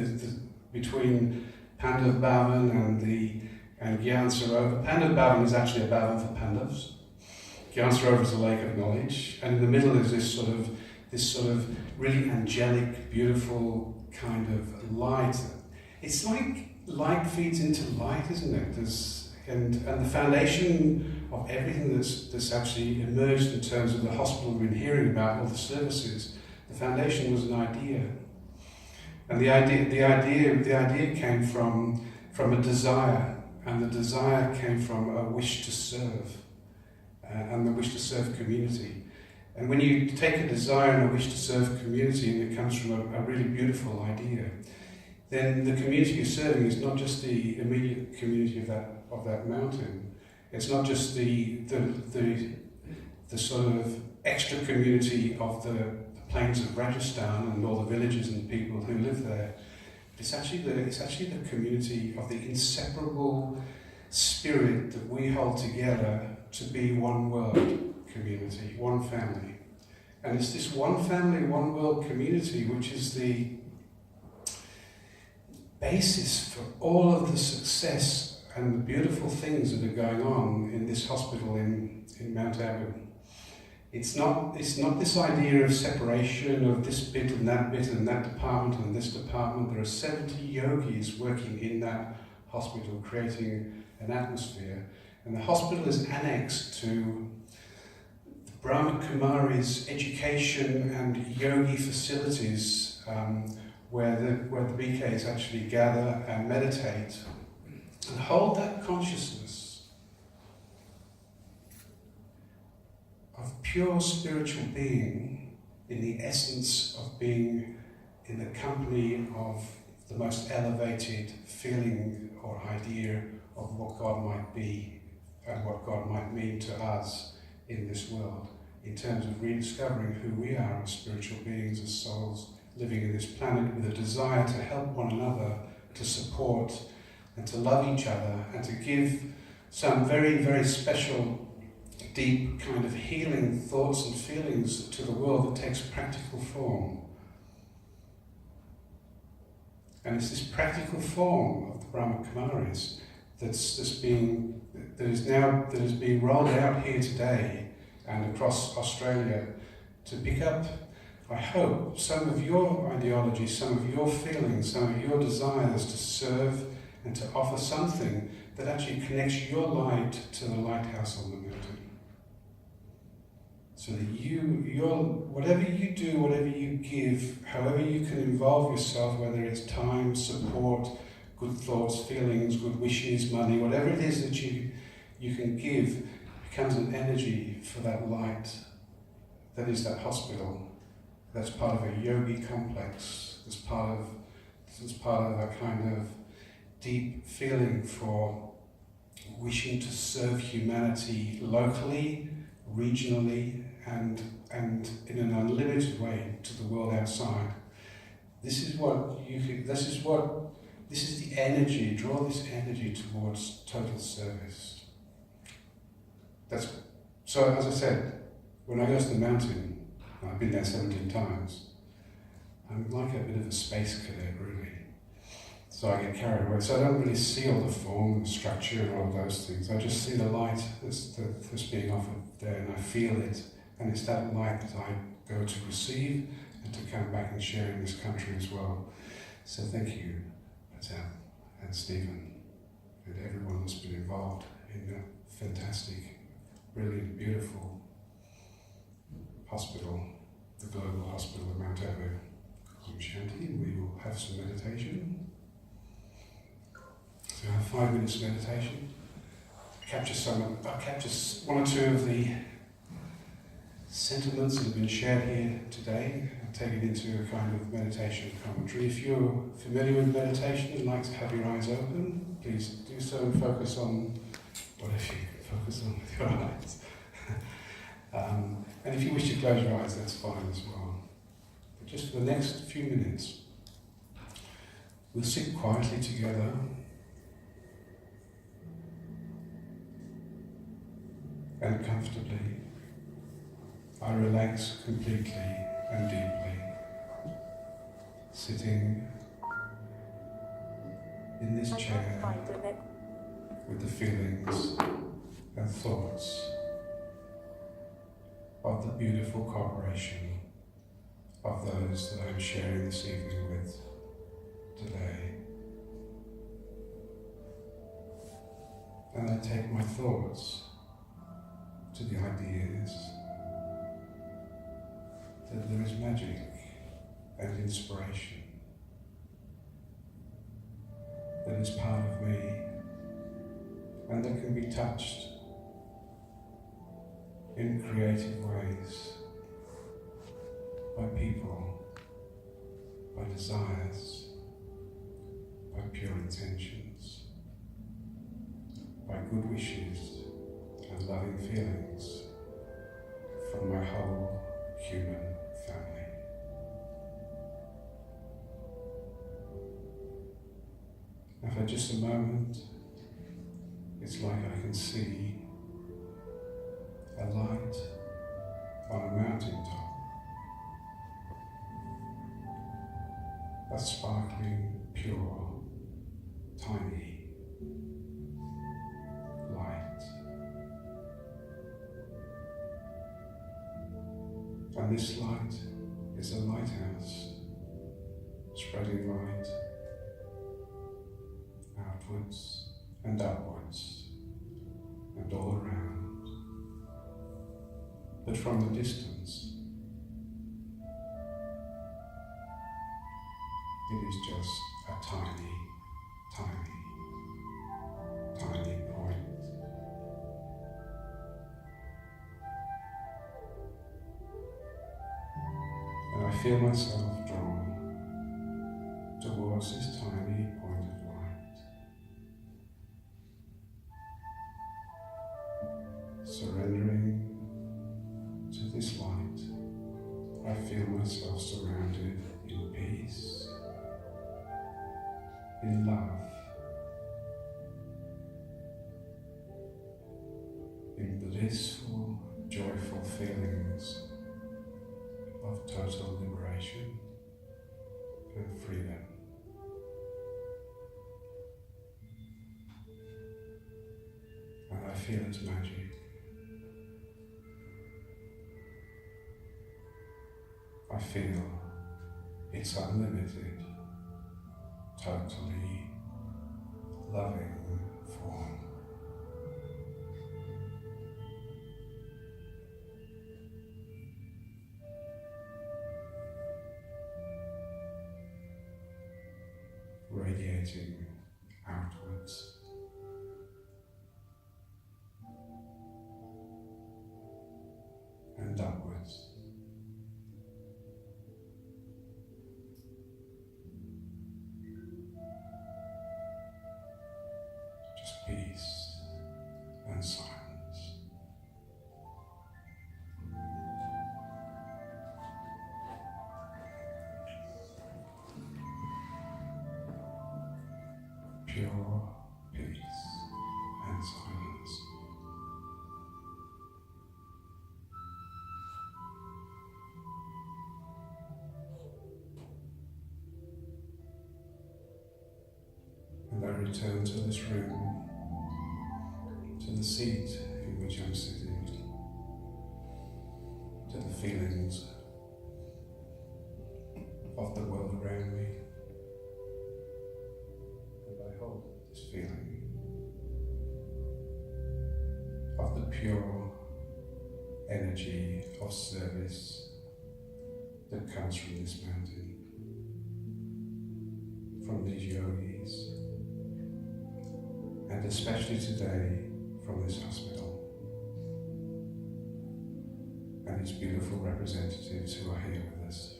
between Pandav Bhavan and Gyan Sarovar. Pandav Bhavan is actually a bhavan for Pandavs. Gyan Sarovar is a lake of knowledge, and in the middle is this sort of really angelic, beautiful kind of light. It's like light feeds into light, isn't it? And the foundation of everything that's actually emerged in terms of the hospital we've been hearing about, all the services, the foundation was an idea. And the idea came from a desire, and the desire came from a wish to serve, and the wish to serve community. And when you take a desire and a wish to serve community and it comes from a really beautiful idea, then the community you're serving is not just the immediate community of that mountain. It's not just the sort of extra community of the plains of Rajasthan and all the villages and people who live there. It's actually the community of the inseparable spirit that we hold together to be one world community, one family. And it's this one family, one world community which is the basis for all of the success and the beautiful things that are going on in this hospital in Mount Abu. It's not this idea of separation of this bit and that department and this department. There are 70 yogis working in that hospital creating an atmosphere. And the hospital is annexed to Brahma Kumaris education and yogi facilities where the BKs actually gather and meditate and hold that consciousness of pure spiritual being in the essence of being in the company of the most elevated feeling or idea of what God might be and what God might mean to us in this world, in terms of rediscovering who we are as spiritual beings, as souls living in this planet with a desire to help one another, to support and to love each other, and to give some very, very special, deep kind of healing thoughts and feelings to the world that takes practical form. And it's this practical form of the Brahma Kumaris that is being rolled out here today and across Australia to pick up, I hope, some of your ideologies, some of your feelings, some of your desires to serve and to offer something that actually connects your light to the lighthouse on the mountain. So that whatever you do, whatever you give, however you can involve yourself, whether it's time, support, good thoughts, feelings, good wishes, money, whatever it is that you can give, becomes an energy for that light that is that hospital, that's part of a yogi complex, that's part of a kind of deep feeling for wishing to serve humanity locally, regionally, and in an unlimited way to the world outside. This is the energy, draw this energy towards total service. So as I said, when I go to the mountain, and I've been there 17 times, I'm like a bit of a space cadet, really. So I get carried away. So I don't really see all the form, the structure, and all of those things. I just see the light that's being offered there, and I feel it. And it's that light that I go to receive and to come back and share in this country as well. So thank you, Patel and Stephen, and everyone that's been involved in that fantastic, brilliant, beautiful hospital, the Global Hospital of Mount Ever. Om Shanti. We will have some meditation. So I have 5 minutes meditation. I'll capture one or two of the sentiments that have been shared here today and take it into a kind of meditation commentary. If you're familiar with meditation and like to have your eyes open, please do so and focus on whatever you can focus on with your eyes. And if you wish to close your eyes, that's fine as well. But just for the next few minutes, we'll sit quietly together. And comfortably, I relax completely and deeply, sitting in this chair with the feelings and thoughts of the beautiful cooperation of those that I'm sharing this evening with today. And I take my thoughts to the ideas that there is magic and inspiration that is part of me and that can be touched in creative ways by people, by desires, by pure intentions, by good wishes and loving feelings from my whole human family. And for just a moment, it's like I can see a light on a mountaintop, a sparkling, pure, tiny light. And this light is a lighthouse, spreading light outwards and upwards and all around. But from the distance, it is just a tiny, tiny, tiny point. And I feel myself drawn towards this tiny point of light, surrendering to this light. I feel myself surrounded in peace, in love, in blissful, joyful feelings of total liberation and freedom. And I feel its magic. I feel its unlimited, totally loving form. Radiating outwards and upwards. Just peace and silence. Pure peace and silence. return to this room, to the seat in which I'm sitting, to the feelings of the world around me. And I hold this feeling of the pure energy of service that comes from this mountain, from these yogis, and especially today from this hospital and its beautiful representatives who are here with us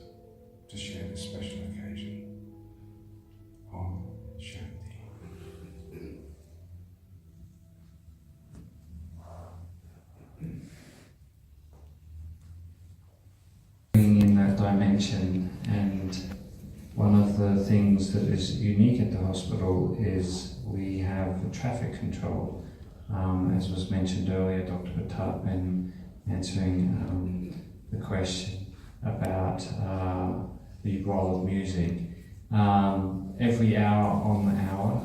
to share this special occasion. Om Shanti. In that dimension, and one of the things that is unique at the hospital is we have traffic control. As was mentioned earlier, Dr. Pratap, in answering the question about the role of music. Every hour on the hour,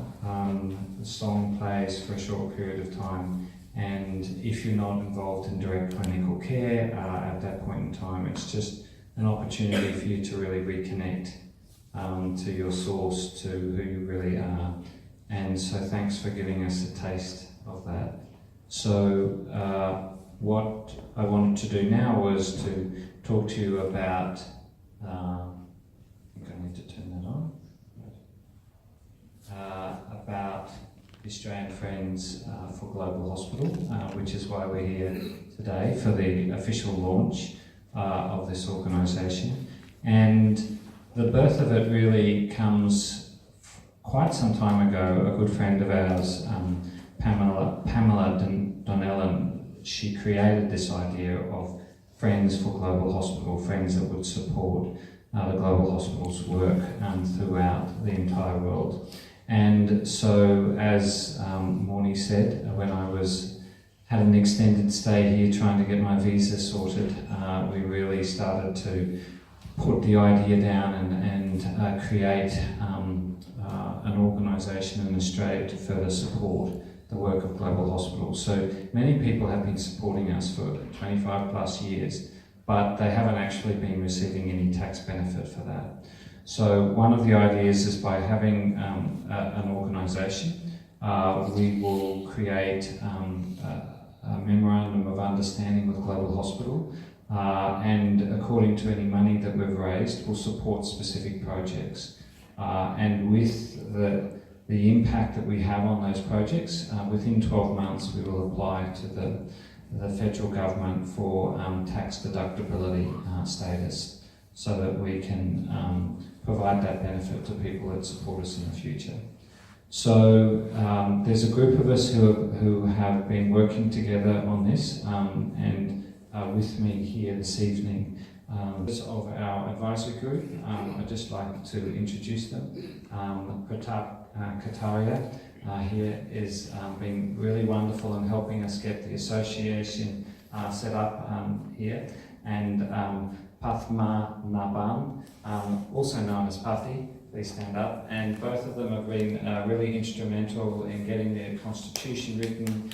the song plays for a short period of time, and if you're not involved in direct clinical care at that point in time, it's just an opportunity for you to really reconnect to your source, to who you really are. And so thanks for giving us a taste of that. So what I wanted to do now was to talk to you about, I think I need to turn that on, about the Australian Friends for Global Hospital, which is why we're here today for the official launch of this organisation. And the birth of it really comes quite some time ago. A good friend of ours, Pamela Donnellan, she created this idea of Friends for Global Hospital, friends that would support the Global Hospital's work throughout the entire world. And so, as Morny said, when I had an extended stay here trying to get my visa sorted, we really started to put the idea down and create an organisation in Australia to further support the work of Global Hospitals. So many people have been supporting us for 25 plus years, but they haven't actually been receiving any tax benefit for that. So one of the ideas is by having an organisation, we will create a memorandum of understanding with Global Hospital, and according to any money that we've raised, we'll support specific projects. And with the impact that we have on those projects, within 12 months we will apply to the federal government for tax deductibility status, so that we can provide that benefit to people that support us in the future. So there's a group of us who have been working together on this, and with me here this evening of our advisory group. I'd just like to introduce them. Pratap Kataria here is been really wonderful in helping us get the association set up here, and Pathma Naban, also known as Pathy, please stand up, and both of them have been really instrumental in getting their constitution written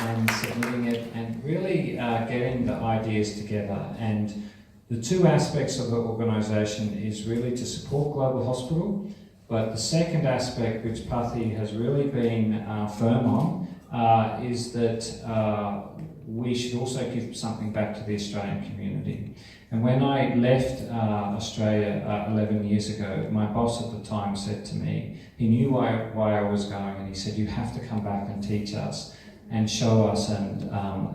and submitting it, and really getting the ideas together. And the two aspects of the organisation is really to support Global Hospital, but the second aspect, which Pathy has really been firm on, is that we should also give something back to the Australian community. And when I left Australia 11 years ago, my boss at the time said to me, he knew why I was going, and he said, you have to come back and teach us and show us and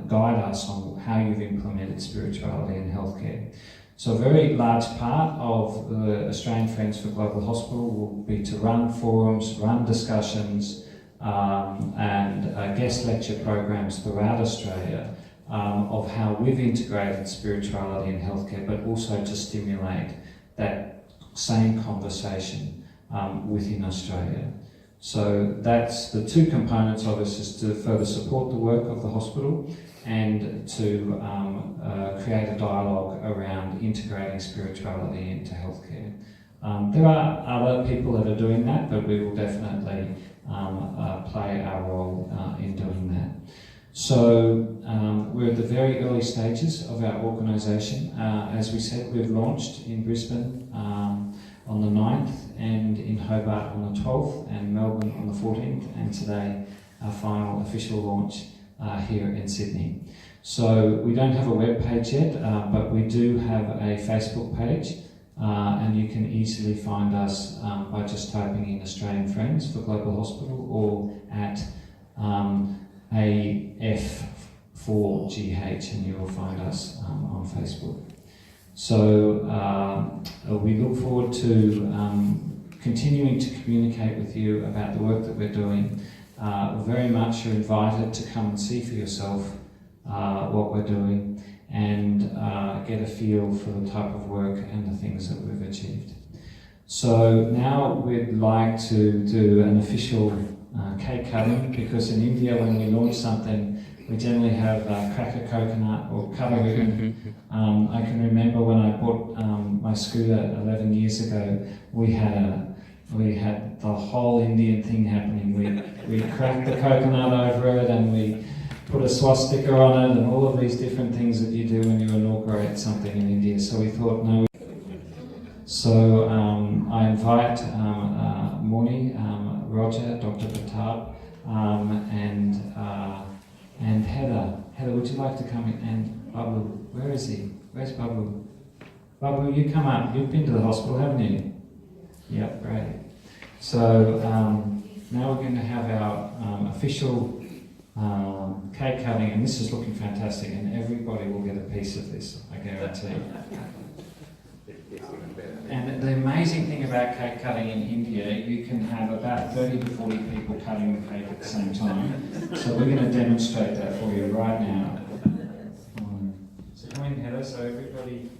guide us on how you've implemented spirituality in healthcare. So a very large part of the Australian Friends for Global Hospital will be to run forums, run discussions, and guest lecture programs throughout Australia of how we've integrated spirituality in healthcare, but also to stimulate that same conversation within Australia. So that's the two components of this, is to further support the work of the hospital and to create a dialogue around integrating spirituality into healthcare. There are other people that are doing that, but we will definitely play our role in doing that. So we're at the very early stages of our organisation. As we said, we've launched in Brisbane on the 9th, and in Hobart on the 12th, and Melbourne on the 14th, and today our final official launch here in Sydney. So we don't have a web page yet, but we do have a Facebook page, and you can easily find us by just typing in Australian Friends for Global Hospital, or at AF4GH, and you will find us on Facebook. So we look forward to continuing to communicate with you about the work that we're doing. Very much you're invited to come and see for yourself what we're doing, and get a feel for the type of work and the things that we've achieved. So now we'd like to do an official cake cutting, because in India when we launch something we generally have cracker coconut or colour ribbon. I can remember when I bought my scooter 11 years ago, we had the whole Indian thing happening. We cracked the coconut over it, and we put a swastika on it, and all of these different things that you do when you inaugurate something in India. So we thought, no. So I invite Moni, Roger, Dr. Pratap, and Heather. Heather, would you like to come in? And Babu, where is he? Where's Babu? Babu, you come up. You've been to the hospital, haven't you? Yep, great. So now we're going to have our official cake cutting, and this is looking fantastic, and everybody will get a piece of this, I guarantee. And the amazing thing about cake cutting in India, you can have about 30 to 40 people cutting the cake at the same time. So we're going to demonstrate that for you right now. So come in, Heather, so everybody,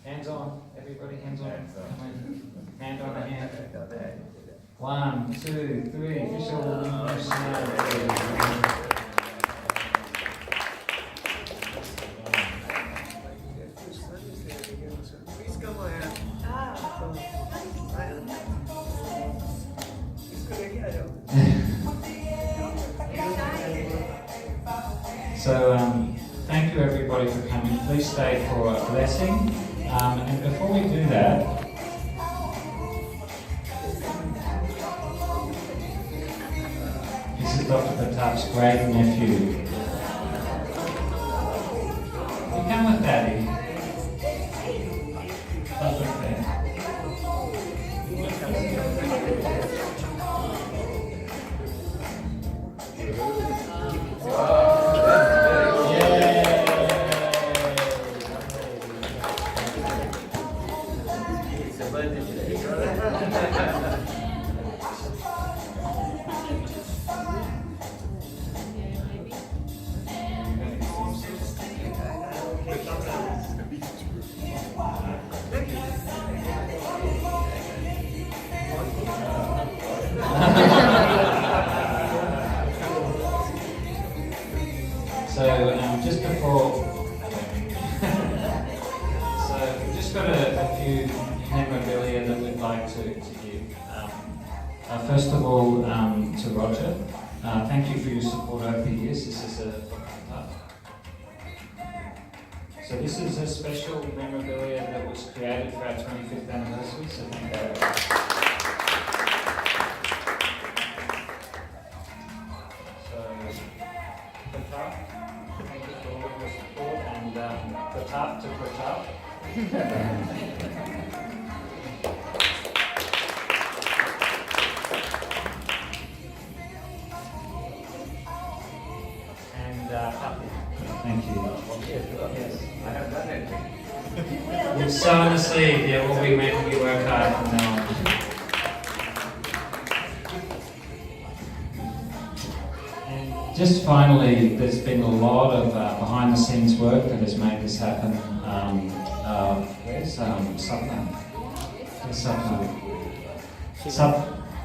hands on, everybody hands on. Come in. Hand on the hand. 1, 2, 3, official. So thank you everybody for coming. Please stay for a blessing. And before we do that, this is Dr. Pratap's great nephew. You come with Daddy. Up with there. So just before, so we've just got a few memorabilia that we'd like to give. First of all, to Roger, thank you for your support over the years. This is so this is a special memorabilia that was created for our 25th anniversary. So thank you. Thank you for all of your support, and Pratap to Pratap. And thank you. Yes, I have done it. You're sowing the seed. Yeah, we'll be making you work hard from now on. Just finally, there's been a lot of behind-the-scenes work that has made this happen. Where's Sapna? Where's Sapna?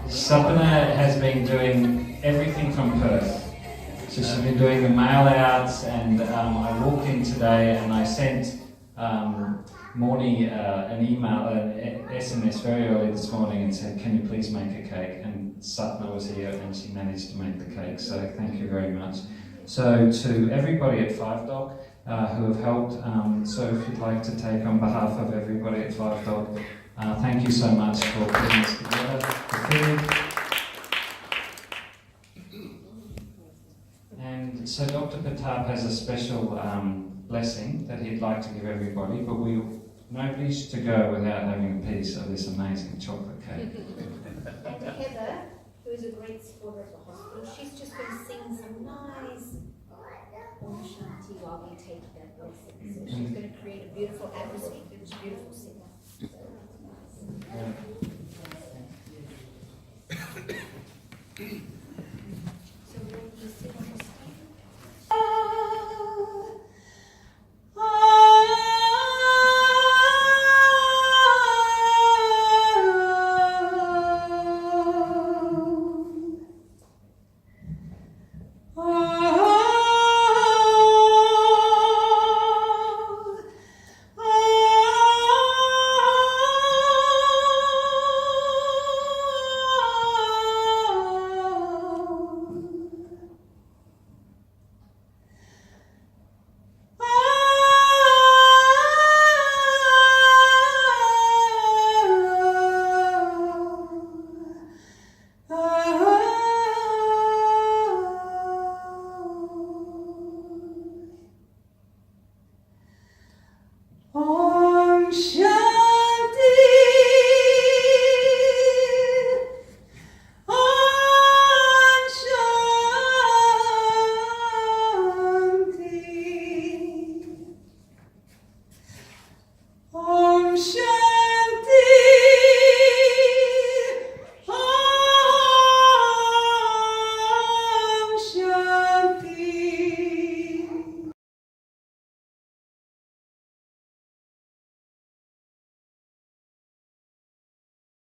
Sapna has been doing everything from Perth. So she's been doing the mail-outs, and I walked in today and I sent Morny an email, an SMS very early this morning and said, "Can you please make a cake?" And Satna was here and she managed to make the cake. So thank you very much. So to everybody at FiveDock who have helped, so if you'd like to take on behalf of everybody at FiveDock, thank you so much for putting this together. The food. And so Dr. Pratap has a special blessing that he'd like to give everybody, but nobody's to go without having a piece of this amazing chocolate cake. And Heather, who is a great supporter of the hospital, she's just going to sing some nice Om Shanti while we take that blessing. So she's going to create a beautiful atmosphere. It's beautiful singer.